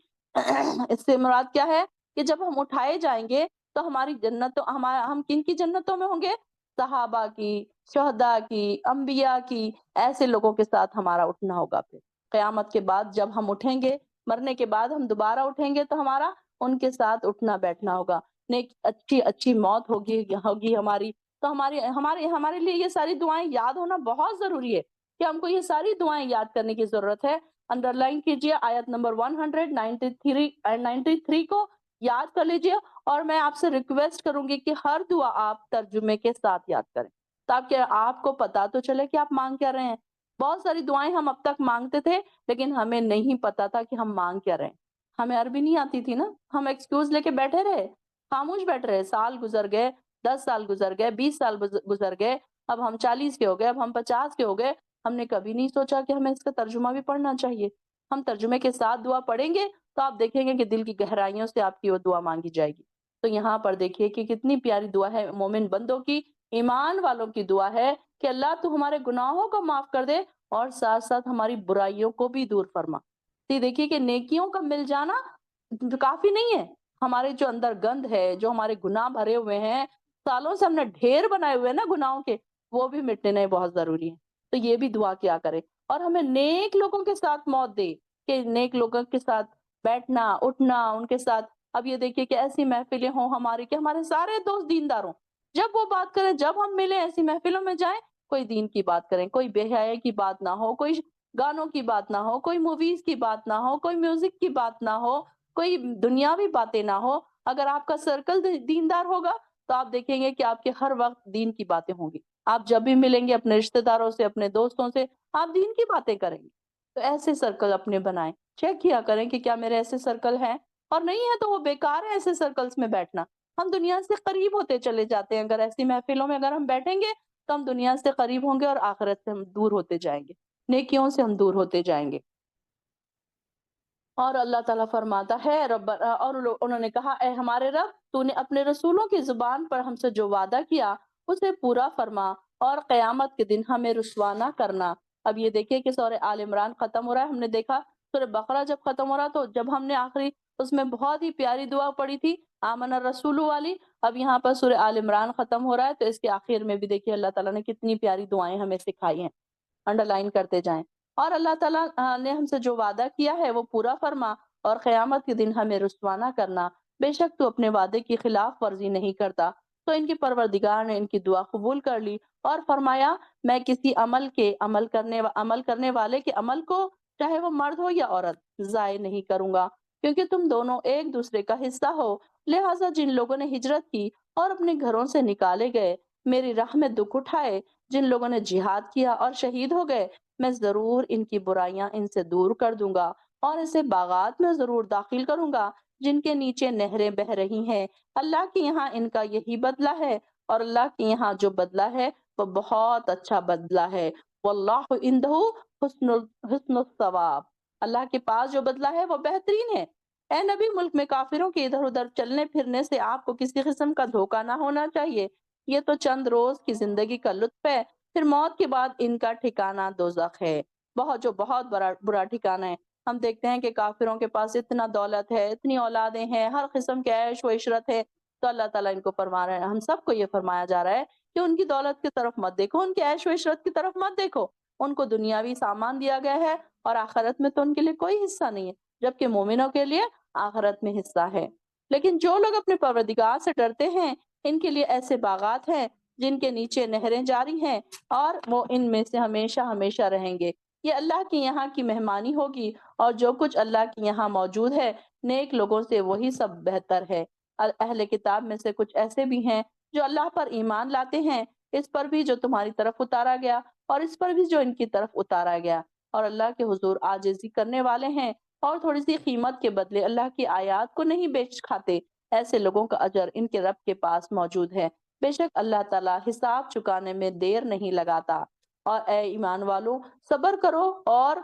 اس سے مراد کیا ہے کہ جب ہم اٹھائے جائیں گے تو ہماری جنتوں ہم کن کی جنتوں میں ہوں گے، صحابہ کی، شہداء کی، انبیاء کی، ایسے لوگوں کے ساتھ ہمارا اٹھنا ہوگا۔ پھر قیامت کے بعد جب ہم اٹھیں گے، مرنے کے بعد ہم دوبارہ اٹھیں گے تو ہمارا ان کے ساتھ اٹھنا بیٹھنا ہوگا، نیک اچھی اچھی موت ہوگی ہماری۔ تو ہمارے لیے یہ ساری دعائیں یاد ہونا بہت ضروری ہے، کہ ہم کو یہ ساری دعائیں یاد کرنے کی ضرورت ہے۔ انڈر لائن کیجئے آیت نمبر 193 کو یاد کر لیجئے، اور میں آپ سے ریکویسٹ کروں گی کہ ہر دعا آپ ترجمے کے ساتھ یاد کریں، تاکہ آپ کو پتا تو چلے کہ آپ مانگ کیا رہے ہیں۔ بہت ساری دعائیں ہم اب تک مانگتے تھے لیکن ہمیں نہیں پتا تھا کہ ہم مانگ کیا رہے ہیں، ہمیں عربی نہیں آتی تھی نا، ہم ایکسکیوز لے کے بیٹھے رہے، خاموش بیٹھ رہے، سال گزر گئے، 10 سال گزر گئے، 20 سال گزر گئے، اب ہم 40 کے ہو گئے، اب ہم 50 کے ہو گئے، ہم نے کبھی نہیں سوچا کہ ہمیں اس کا ترجمہ بھی پڑھنا چاہیے۔ ہم ترجمے کے ساتھ دعا پڑھیں گے تو آپ دیکھیں گے کہ دل کی گہرائیوں سے آپ کی وہ دعا مانگی جائے گی۔ تو یہاں پر دیکھیے کہ کتنی پیاری دعا ہے، مومن بندوں کی، ایمان والوں کی دعا ہے کہ اللہ تو ہمارے گناہوں کو معاف کر دے اور ساتھ ساتھ ہماری برائیوں کو بھی دور فرما۔ تو دیکھیے کہ نیکیوں کا مل جانا کافی نہیں ہے، ہمارے جو اندر گند ہے، جو ہمارے گناہ بھرے ہوئے ہیں، سالوں سے ہم نے ڈھیر بنائے ہوئے ہیں نا گناہوں کے، وہ بھی مٹنے بہت ضروری ہے۔ تو یہ بھی دعا کیا کرے، اور ہمیں نیک لوگوں کے ساتھ موت دے، کہ نیک لوگوں کے ساتھ بیٹھنا اٹھنا، ان کے ساتھ۔ اب یہ دیکھیے کہ ایسی محفلیں ہوں ہماری کہ ہمارے سارے دوست دیندار ہوں، جب وہ بات کریں، جب ہم ملیں ایسی محفلوں میں جائیں، کوئی دین کی بات کریں، کوئی بے حیائی کی بات نہ ہو، کوئی گانوں کی بات نہ ہو، کوئی موویز کی بات نہ ہو، کوئی میوزک کی بات نہ ہو، کوئی دنیاوی باتیں نہ ہو۔ اگر آپ کا سرکل دیندار ہوگا تو آپ دیکھیں گے کہ آپ کے ہر وقت دین کی باتیں ہوں گی، آپ جب بھی ملیں گے اپنے رشتہ داروں سے، اپنے دوستوں سے، آپ دین کی باتیں کریں گے۔ تو ایسے سرکل اپنے بنائیں، چیک کیا کریں کہ کیا میرے ایسے سرکل ہیں، اور نہیں ہے تو وہ بیکار ہے ایسے سرکلز میں بیٹھنا۔ ہم دنیا سے قریب ہوتے چلے جاتے ہیں، اگر ایسی محفلوں میں اگر ہم بیٹھیں گے تو ہم دنیا سے قریب ہوں گے اور آخرت سے ہم دور ہوتے جائیں گے، نیکیوں سے ہم دور ہوتے جائیں گے۔ اور اللہ تعالیٰ فرماتا ہے اور انہوں نے کہا اے ہمارے رب تو نے اپنے رسولوں کی زبان پر ہم سے جو وعدہ کیا اسے پورا فرما، اور قیامت کے دن ہمیں رسوا نہ کرنا۔ اب یہ دیکھیے کہ سورہ آل عمران ختم ہو رہا ہے، ہم نے دیکھا سورہ بقرہ جب ختم ہو رہا تو جب ہم نے آخری اس میں بہت ہی پیاری دعا پڑھی تھی آمن الرسول والی، اب یہاں پر سورہ آل عمران ختم ہو رہا ہے تو اس کے آخر میں بھی دیکھیے اللہ تعالیٰ نے کتنی پیاری دعائیں ہمیں سکھائی ہیں، انڈر لائن کرتے جائیں۔ اور اللہ تعالیٰ نے ہم سے جو وعدہ کیا ہے وہ پورا فرما، اور قیامت کے دن ہمیں رسوا نہ کرنا، بے شک تو اپنے وعدے کی خلاف ورزی نہیں کرتا۔ تو ان کی پروردگار نے ان کی دعا قبول کر لی اور فرمایا میں کسی عمل کرنے والے کے عمل کو، چاہے وہ مرد ہو یا عورت، ضائع نہیں کروں گا، کیونکہ تم دونوں ایک دوسرے کا حصہ ہو۔ لہٰذا جن لوگوں نے ہجرت کی اور اپنے گھروں سے نکالے گئے، میری راہ میں دکھ اٹھائے، جن لوگوں نے جہاد کیا اور شہید ہو گئے، میں ضرور ان کی برائیاں ان سے دور کر دوں گا اور اسے باغات میں ضرور داخل کروں گا جن کے نیچے نہریں بہ رہی ہیں۔ اللہ کے یہاں ان کا یہی بدلہ ہے، اور اللہ کے یہاں جو بدلہ ہے وہ بہت اچھا بدلہ ہے۔ واللہ عنده حسن الثواب، اللہ کے پاس جو بدلہ ہے وہ بہترین ہے۔ اے نبی ملک میں کافروں کے ادھر ادھر چلنے پھرنے سے آپ کو کسی قسم کا دھوکہ نہ ہونا چاہیے، یہ تو چند روز کی زندگی کا لطف ہے، پھر موت کے بعد ان کا ٹھکانہ دوزخ ہے، بہت برا ٹھکانہ ہے۔ ہم دیکھتے ہیں کہ کافروں کے پاس اتنا دولت ہے، اتنی اولادیں ہیں، ہر قسم کے عیش و عشرت ہے، تو اللہ تعالیٰ ان کو فرما رہے ہیں، ہم سب کو یہ فرمایا جا رہا ہے کہ ان کی دولت کی طرف مت دیکھو، ان کے عیش و عشرت کی طرف مت دیکھو، ان کو دنیاوی سامان دیا گیا ہے اور آخرت میں تو ان کے لیے کوئی حصہ نہیں ہے، جبکہ مومنوں کے لیے آخرت میں حصہ ہے۔ لیکن جو لوگ اپنے پروردگار سے ڈرتے ہیں ان کے لیے ایسے باغات ہیں جن کے نیچے نہریں جاری ہیں اور وہ ان میں سے ہمیشہ ہمیشہ رہیں گے۔ یہ اللہ کے یہاں کی مہمانی ہوگی، اور جو کچھ اللہ کے یہاں موجود ہے نیک لوگوں سے وہی سب بہتر ہے۔ اہل کتاب میں سے کچھ ایسے بھی ہیں جو اللہ پر ایمان لاتے ہیں، اس پر بھی جو تمہاری طرف اتارا گیا اور اس پر بھی جو ان کی طرف اتارا گیا، اور اللہ کے حضور عاجزی کرنے والے ہیں اور تھوڑی سی قیمت کے بدلے اللہ کی آیات کو نہیں بیچ کھاتے۔ ایسے لوگوں کا اجر ان کے رب کے پاس موجود ہے۔ بے شک اللہ تعالیٰ حساب چکانے میں دیر نہیں لگاتا۔ اور اے ایمان والو، صبر کرو اور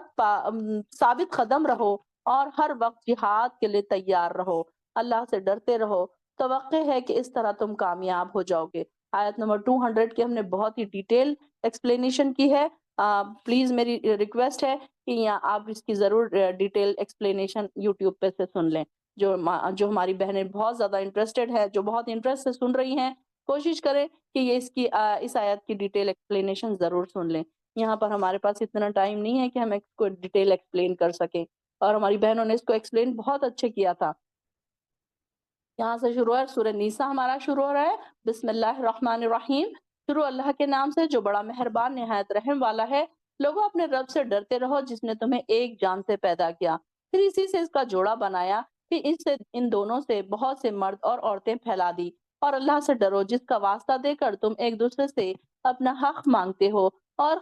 ثابت قدم رہو، اور ہر وقت جہاد کے لیے تیار رہو، اللہ سے ڈرتے رہو۔ توقع ہے کہ اس طرح تم کامیاب ہو جاؤ گے۔ آیت نمبر 200 کی ہم نے بہت ہی ڈیٹیل ایکسپلینیشن کی ہے۔ پلیز میری ریکویسٹ ہے کہ یہاں آپ اس کی ضرور ڈیٹیل ایکسپلینیشن یوٹیوب پہ سے سن لیں۔ جو ہماری بہنیں بہت زیادہ انٹرسٹڈ ہے، جو بہت انٹرسٹ سے سن رہی ہیں، کوشش کریں کہ یہ اس آیت کی ڈیٹیل ایکسپلینیشن ضرور سن لیں۔ یہاں پر ہمارے پاس اتنا ٹائم نہیں ہے کہ ہم اس کو ڈیٹیل ایکسپلین کر سکیں، اور ہماری بہنوں نے اس کو ایکسپلین بہت اچھے کیا تھا۔ یہاں سے شروع ہے، سورہ نیسا ہمارا شروع ہو رہا ہے۔ بسم اللہ الرحمن الرحیم، شروع اللہ کے نام سے جو بڑا مہربان نہایت رحم والا ہے۔ لوگوں اپنے رب سے ڈرتے رہو جس نے تمہیں ایک جان سے پیدا کیا، پھر اسی سے اس کا جوڑا بنایا، پھر ان دونوں سے بہت سے مرد اور عورتیں پھیلا دی۔ اور اللہ سے ڈرو جس کا واسطہ دے کر تم ایک دوسرے سے اپنا حق مانگتے ہو، اور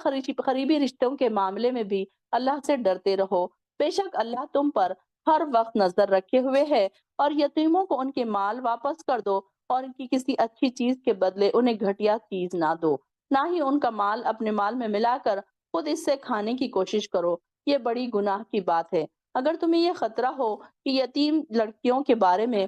قریبی رشتوں کے معاملے میں بھی اللہ سے ڈرتے رہو۔ بے شک اللہ تم پر ہر وقت نظر رکھے ہوئے ہے۔ اور یتیموں کو ان کے مال واپس کر دو، اور ان کی کسی اچھی چیز کے بدلے انہیں گھٹیا چیز نہ دو، نہ ہی ان کا مال اپنے مال میں ملا کر خود اس سے کھانے کی کوشش کرو، یہ بڑی گناہ کی بات ہے۔ اگر تمہیں یہ خطرہ ہو کہ یتیم لڑکیوں کے بارے میں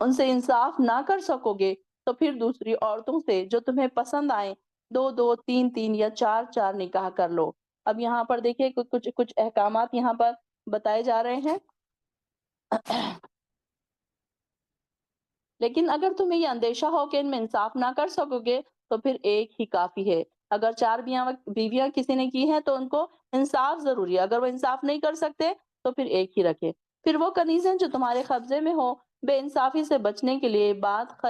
ان سے انصاف نہ کر سکو گے، تو پھر دوسری عورتوں سے جو تمہیں پسند آئیں دو دو، تین تین یا چار چار نکاح کر لو۔ اب یہاں پر دیکھیں کچھ احکامات یہاں پر بتائے جا رہے ہیں۔ لیکن اگر تمہیں یہ اندیشہ ہو کہ ان میں انصاف نہ کر سکو گے تو پھر ایک ہی کافی ہے۔ اگر چار بیویاں کسی نے کی ہیں تو ان کو انصاف ضروری ہے، اگر وہ انصاف نہیں کر سکتے تو پھر ایک ہی رکھے۔ پھر وہ کنیزیں جو تمہارے قبضے میں ہو، بے انصافی سے بچنے کے لیے بات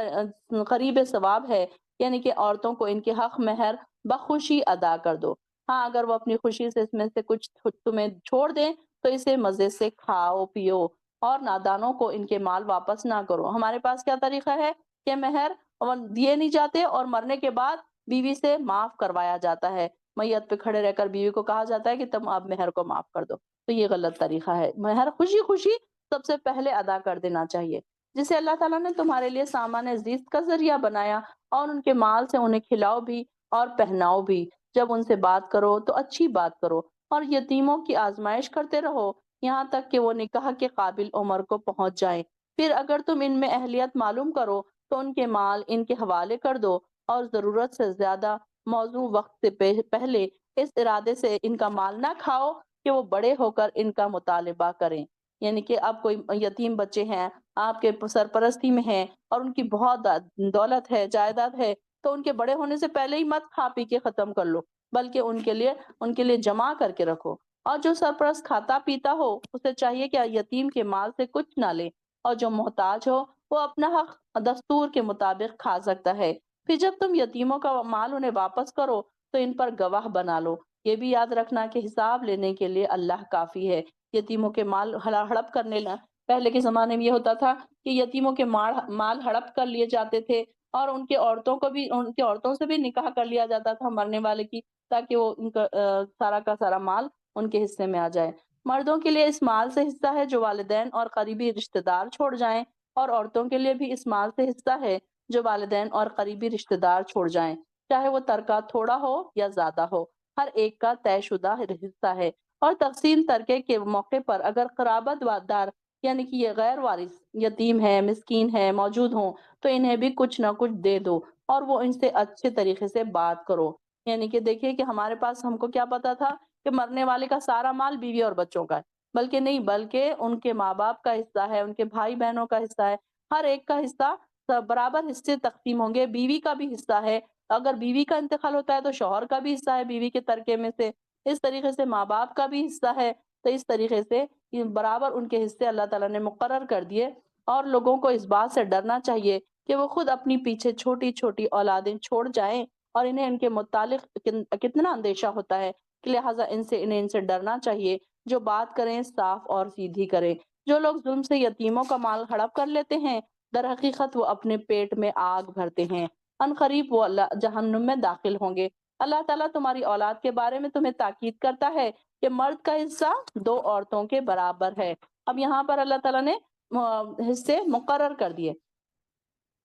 قریب ثواب ہے، یعنی کہ عورتوں کو ان کے حق مہر بخوشی ادا کر دو۔ ہاں، اگر وہ اپنی خوشی سے اس میں سے کچھ تمہیں چھوڑ دیں تو اسے مزے سے کھاؤ پیو، اور نادانوں کو ان کے مال واپس نہ کرو۔ ہمارے پاس کیا طریقہ ہے کہ مہر دیے نہیں جاتے اور مرنے کے بعد بیوی سے معاف کروایا جاتا ہے، میت پہ کھڑے رہ کر بیوی کو کہا جاتا ہے کہ تم اب مہر کو معاف کر دو، تو یہ غلط طریقہ ہے۔ مہر خوشی خوشی سب سے پہلے ادا کر دینا چاہیے، جسے اللہ تعالیٰ نے تمہارے لیے سامان زیست کا ذریعہ بنایا، اور ان کے مال سے انہیں کھلاؤ بھی اور پہناؤ بھی۔ جب ان سے بات کرو تو اچھی بات کرو، اور یتیموں کی آزمائش کرتے رہو یہاں تک کہ وہ نکاح کے قابل عمر کو پہنچ جائیں۔ پھر اگر تم ان میں اہلیت معلوم کرو تو ان کے مال ان کے حوالے کر دو، اور ضرورت سے زیادہ موزوں وقت سے پہلے اس ارادے سے ان کا مال نہ کھاؤ کہ وہ بڑے ہو کر ان کا مطالبہ کریں۔ یعنی کہ اب کوئی یتیم بچے ہیں، آپ کے سرپرستی میں ہیں، اور ان کی بہت دولت ہے، جائیداد ہے، تو ان کے بڑے ہونے سے پہلے ہی مت کھا پی کے ختم کر لو، بلکہ ان کے لیے جمع کر کے رکھو۔ اور جو سرپرست کھاتا پیتا ہو اسے چاہیے کہ یتیم کے مال سے کچھ نہ لے، اور جو محتاج ہو وہ اپنا حق دستور کے مطابق کھا سکتا ہے۔ پھر جب تم یتیموں کا مال انہیں واپس کرو تو ان پر گواہ بنا لو۔ یہ بھی یاد رکھنا کہ حساب لینے کے لیے اللہ کافی ہے۔ یتیموں کے مال ہڑپ کرنے پہلے کے زمانے میں یہ ہوتا تھا کہ یتیموں کے مال ہڑپ کر لیے جاتے تھے، اور ان کے عورتوں سے بھی نکاح کر لیا جاتا تھا مرنے والے کی، تاکہ وہ ان کا سارا کا سارا مال ان کے حصے میں آ جائے۔ مردوں کے لیے اس مال سے حصہ ہے جو والدین اور قریبی رشتہ دار چھوڑ جائیں، اور عورتوں کے لیے بھی اس مال سے حصہ ہے جو والدین اور قریبی رشتہ دار چھوڑ جائیں، چاہے وہ ترکہ تھوڑا ہو یا زیادہ ہو، ہر ایک کا طے شدہ حصہ ہے۔ اور تقسیم ترکے کے موقع پر اگر قرابت دار یعنی کہ یہ غیر وارث یتیم ہے، مسکین ہے موجود ہوں تو انہیں بھی کچھ نہ کچھ دے دو، اور وہ ان سے اچھے طریقے سے بات کرو۔ یعنی کہ دیکھیے کہ ہمارے پاس ہم کو کیا پتا تھا کہ مرنے والے کا سارا مال بیوی اور بچوں کا ہے، بلکہ نہیں، بلکہ ان کے ماں باپ کا حصہ ہے، ان کے بھائی بہنوں کا حصہ ہے، ہر ایک کا حصہ برابر حصے تقسیم ہوں گے۔ بیوی کا بھی حصہ ہے، اگر بیوی کا انتقال ہوتا ہے تو شوہر کا بھی حصہ ہے بیوی کے ترکے میں سے، اس طریقے سے ماں باپ کا بھی حصہ ہے۔ تو اس طریقے سے یہ برابر ان کے حصے اللہ تعالیٰ نے مقرر کر دیے، اور لوگوں کو اس بات سے ڈرنا چاہیے کہ وہ خود اپنی پیچھے چھوٹی چھوٹی اولادیں چھوڑ جائیں، اور انہیں ان کے متعلق کتنا اندیشہ ہوتا ہے کہ لہٰذا انہیں ان سے ڈرنا چاہیے، جو بات کریں صاف اور سیدھی کریں۔ جو لوگ ظلم سے یتیموں کا مال ہڑپ کر لیتے ہیں، در حقیقت وہ اپنے پیٹ میں آگ بھرتے ہیں، ان قریب وہ اللہ جہنم میں داخل ہوں گے۔ اللہ تعالیٰ تمہاری اولاد کے بارے میں تمہیں تاکید کرتا ہے کہ مرد کا حصہ 2 عورتوں کے برابر ہے۔ اب یہاں پر اللہ تعالیٰ نے حصے مقرر کر دیے۔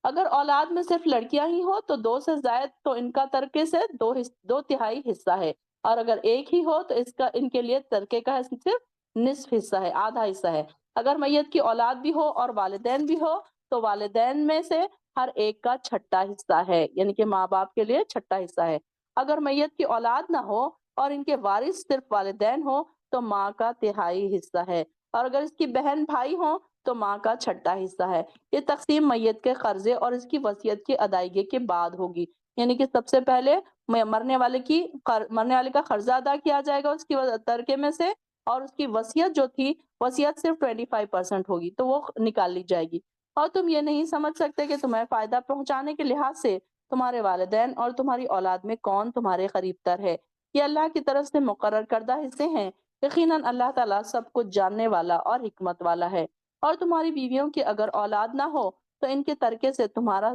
اگر اولاد میں صرف لڑکیاں ہی ہو تو 2 سے زائد تو ان کا ترکے سے 2 تہائی حصہ ہے، اور اگر ایک ہی ہو تو ان کے لیے ترکے کا حصہ صرف نصف حصہ ہے، آدھا حصہ ہے۔ اگر میت کی اولاد بھی ہو اور والدین بھی ہو تو والدین میں سے ہر ایک کا چھٹا حصہ ہے، یعنی کہ ماں باپ کے لیے چھٹا حصہ ہے۔ اگر میت کی اولاد نہ ہو اور ان کے وارث صرف والدین ہو تو ماں کا 1/3 حصہ ہے، اور اگر اس کی بہن بھائی ہوں تو ماں کا چھٹا حصہ ہے۔ یہ تقسیم میت کے قرضے اور اس کی وصیت کی ادائیگی کے بعد ہوگی، یعنی کہ سب سے پہلے مرنے والے کا قرضہ ادا کیا جائے گا اس کی ترکے میں سے، اور اس کی وصیت جو تھی، وصیت صرف 25% ہوگی تو وہ نکال لی جائے گی۔ اور تم یہ نہیں سمجھ سکتے کہ تمہیں فائدہ پہنچانے کے لحاظ سے تمہارے والدین اور تمہاری اولاد میں کون تمہارے قریب تر ہے۔ یہ اللہ کی طرف سے مقرر کردہ حصے ہیں، یقیناً اللہ تعالیٰ سب کچھ جاننے والا اور حکمت والا ہے۔ اور تمہاری بیویوں کی اگر اولاد نہ ہو تو ان کے ترکے سے تمہارا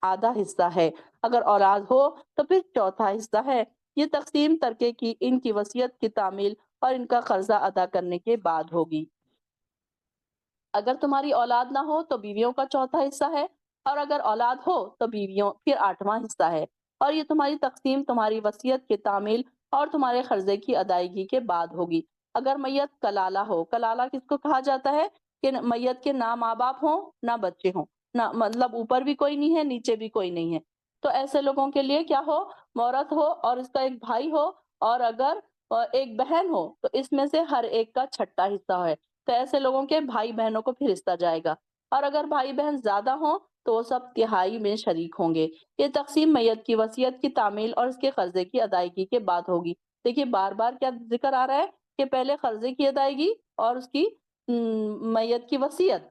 آدھا حصہ ہے، اگر اولاد ہو تو پھر چوتھا حصہ ہے۔ یہ تقسیم ترکے کی، ان کی وصیت کی تعمیل اور ان کا قرضہ ادا کرنے کے بعد ہوگی۔ اگر تمہاری اولاد نہ ہو تو بیویوں کا چوتھا حصہ ہے، اور اگر اولاد ہو تو بیویوں پھر 8واں حصہ ہے، اور یہ تمہاری تقسیم تمہاری وصیت کی تعمیل اور تمہارے قرضے کی ادائیگی کے بعد ہوگی۔ اگر میت کلالہ ہو، کلالہ کس کو کہا جاتا ہے کہ میت کے نہ ماں باپ ہوں نہ بچے ہوں، نہ مطلب اوپر بھی کوئی نہیں ہے نیچے بھی کوئی نہیں ہے، تو ایسے لوگوں کے لیے کیا ہو، عورت ہو اور اس کا ایک بھائی ہو، اور اگر ایک بہن ہو تو اس میں سے ہر ایک کا چھٹا حصہ ہے، تو ایسے لوگوں کے بھائی بہنوں کو پھر حصہ جائے گا، اور اگر بھائی بہن زیادہ ہوں تو وہ سب تہائی میں شریک ہوں گے۔ یہ تقسیم میت کی وصیت کی تعمیل اور اس کے قرضے کی ادائیگی کے بعد ہوگی۔ دیکھیے بار بار کیا ذکر آ رہا ہے کہ پہلے قرضے کی ادائیگی اور اس کی میت کی وصیت،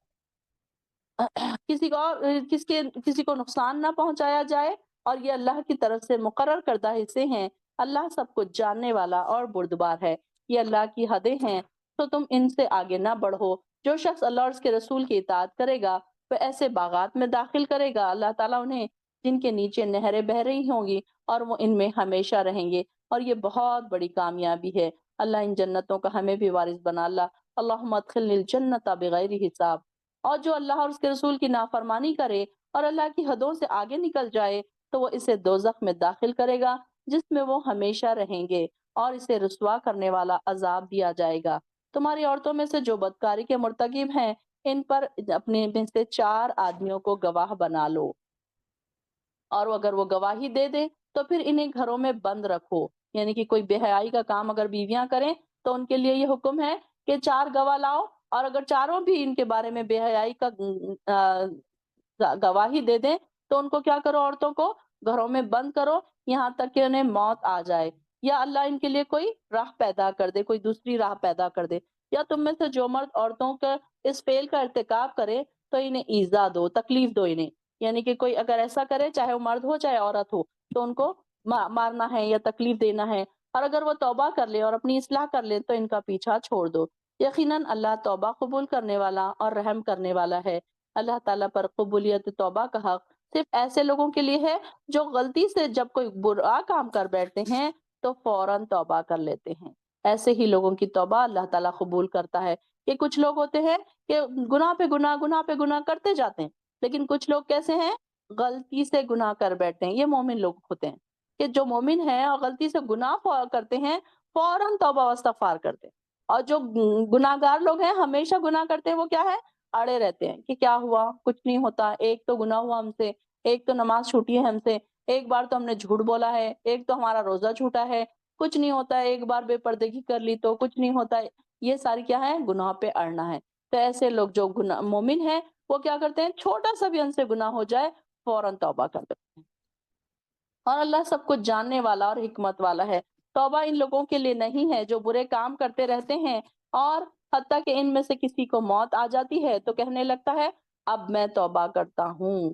کسی کو نقصان نہ پہنچایا جائے، اور یہ اللہ کی طرف سے مقرر کردہ حصے ہیں۔ اللہ سب کچھ جاننے والا اور بردبار ہے۔ یہ اللہ کی حدیں ہیں تو تم ان سے آگے نہ بڑھو۔ جو شخص اللہ اور اس کے رسول کی اطاعت کرے گا وہ ایسے باغات میں داخل کرے گا اللہ تعالیٰ انہیں، جن کے نیچے نہریں بہہ رہی ہوں گی، اور وہ ان میں ہمیشہ رہیں گے، اور یہ بہت بڑی کامیابی ہے۔ اللہ ان جنتوں کا ہمیں بھی وارث بنا۔ اللہم ادخلنی الجنت بغیر حساب۔ اور جو اللہ اور اس کے رسول کی نافرمانی کرے اور اللہ کی حدوں سے آگے نکل جائے تو وہ اسے دوزخ میں داخل کرے گا، جس میں وہ ہمیشہ رہیں گے، اور اسے رسوا کرنے والا عذاب دیا جائے گا۔ تمہاری عورتوں میں سے جو بدکاری کے مرتکب ہیں ان پر اپنے میں سے 4 آدمیوں کو گواہ بنا لو، اور اگر وہ گواہی دے دیں تو پھر انہیں گھروں میں بند رکھو، یعنی کہ کوئی بے حیائی کا کام اگر بیویاں کریں تو ان کے لیے یہ حکم ہے کہ 4 گواہ لاؤ، اور اگر چاروں بھی ان کے بارے میں بے حیائی کا گواہی دے دیں تو ان کو کیا کرو، عورتوں کو گھروں میں بند کرو یہاں تک کہ انہیں موت آ جائے، یا اللہ ان کے لیے کوئی راہ پیدا کر دے، کوئی دوسری راہ پیدا کر دے۔ یا تم میں سے جو مرد عورتوں کا اس فعل کا ارتکاب کرے تو انہیں ایذا دو، تکلیف دو انہیں، یعنی کہ کوئی اگر ایسا کرے چاہے وہ مرد ہو چاہے عورت ہو تو ان کو مارنا ہے یا تکلیف دینا ہے، اور اگر وہ توبہ کر لے اور اپنی اصلاح کر لے تو ان کا پیچھا چھوڑ دو۔ یقیناً اللہ توبہ قبول کرنے والا اور رحم کرنے والا ہے۔ اللہ تعالیٰ پر قبولیت توبہ کا حق صرف ایسے لوگوں کے لیے ہے جو غلطی سے جب کوئی برا کام کر بیٹھتے ہیں تو فوراً توبہ کر لیتے ہیں۔ ایسے ہی لوگوں کی توبہ اللہ تعالیٰ قبول کرتا ہے۔ کہ کچھ لوگ ہوتے ہیں کہ گناہ پہ گناہ کرتے جاتے ہیں، لیکن کچھ لوگ کیسے ہیں، غلطی سے گناہ کر بیٹھتے ہیں۔ یہ مومن لوگ ہوتے ہیں کہ جو مومن ہیں اور غلطی سے گناہ کرتے ہیں فوراً توبہ و استغفار کرتے ہیں، اور جو گناہ گار لوگ ہیں ہمیشہ گناہ کرتے ہیں وہ کیا ہے، اڑے رہتے ہیں کہ کیا ہوا، کچھ نہیں ہوتا، ایک تو گناہ ہوا ہم سے، ایک تو نماز چھوٹی ہے ہم سے، ایک بار تو ہم نے جھوٹ بولا ہے، ایک تو ہمارا روزہ چھوٹا ہے، کچھ نہیں ہوتا ہے، ایک بار بے پردگی کر لی تو کچھ نہیں ہوتا ہے۔ یہ ساری کیا ہے، گناہ پہ اڑنا ہے۔ تو ایسے لوگ جو مومن ہیں وہ کیا کرتے ہیں، چھوٹا سا بھی ان سے گناہ ہو جائے فوراً توبہ کر دیتے ہیں، اور اللہ سب کچھ جاننے والا اور حکمت والا ہے۔ توبہ ان لوگوں کے لیے نہیں ہے جو برے کام کرتے رہتے ہیں، اور حتیٰ کہ ان میں سے کسی کو موت آ جاتی ہے تو کہنے لگتا ہے اب میں توبہ کرتا ہوں۔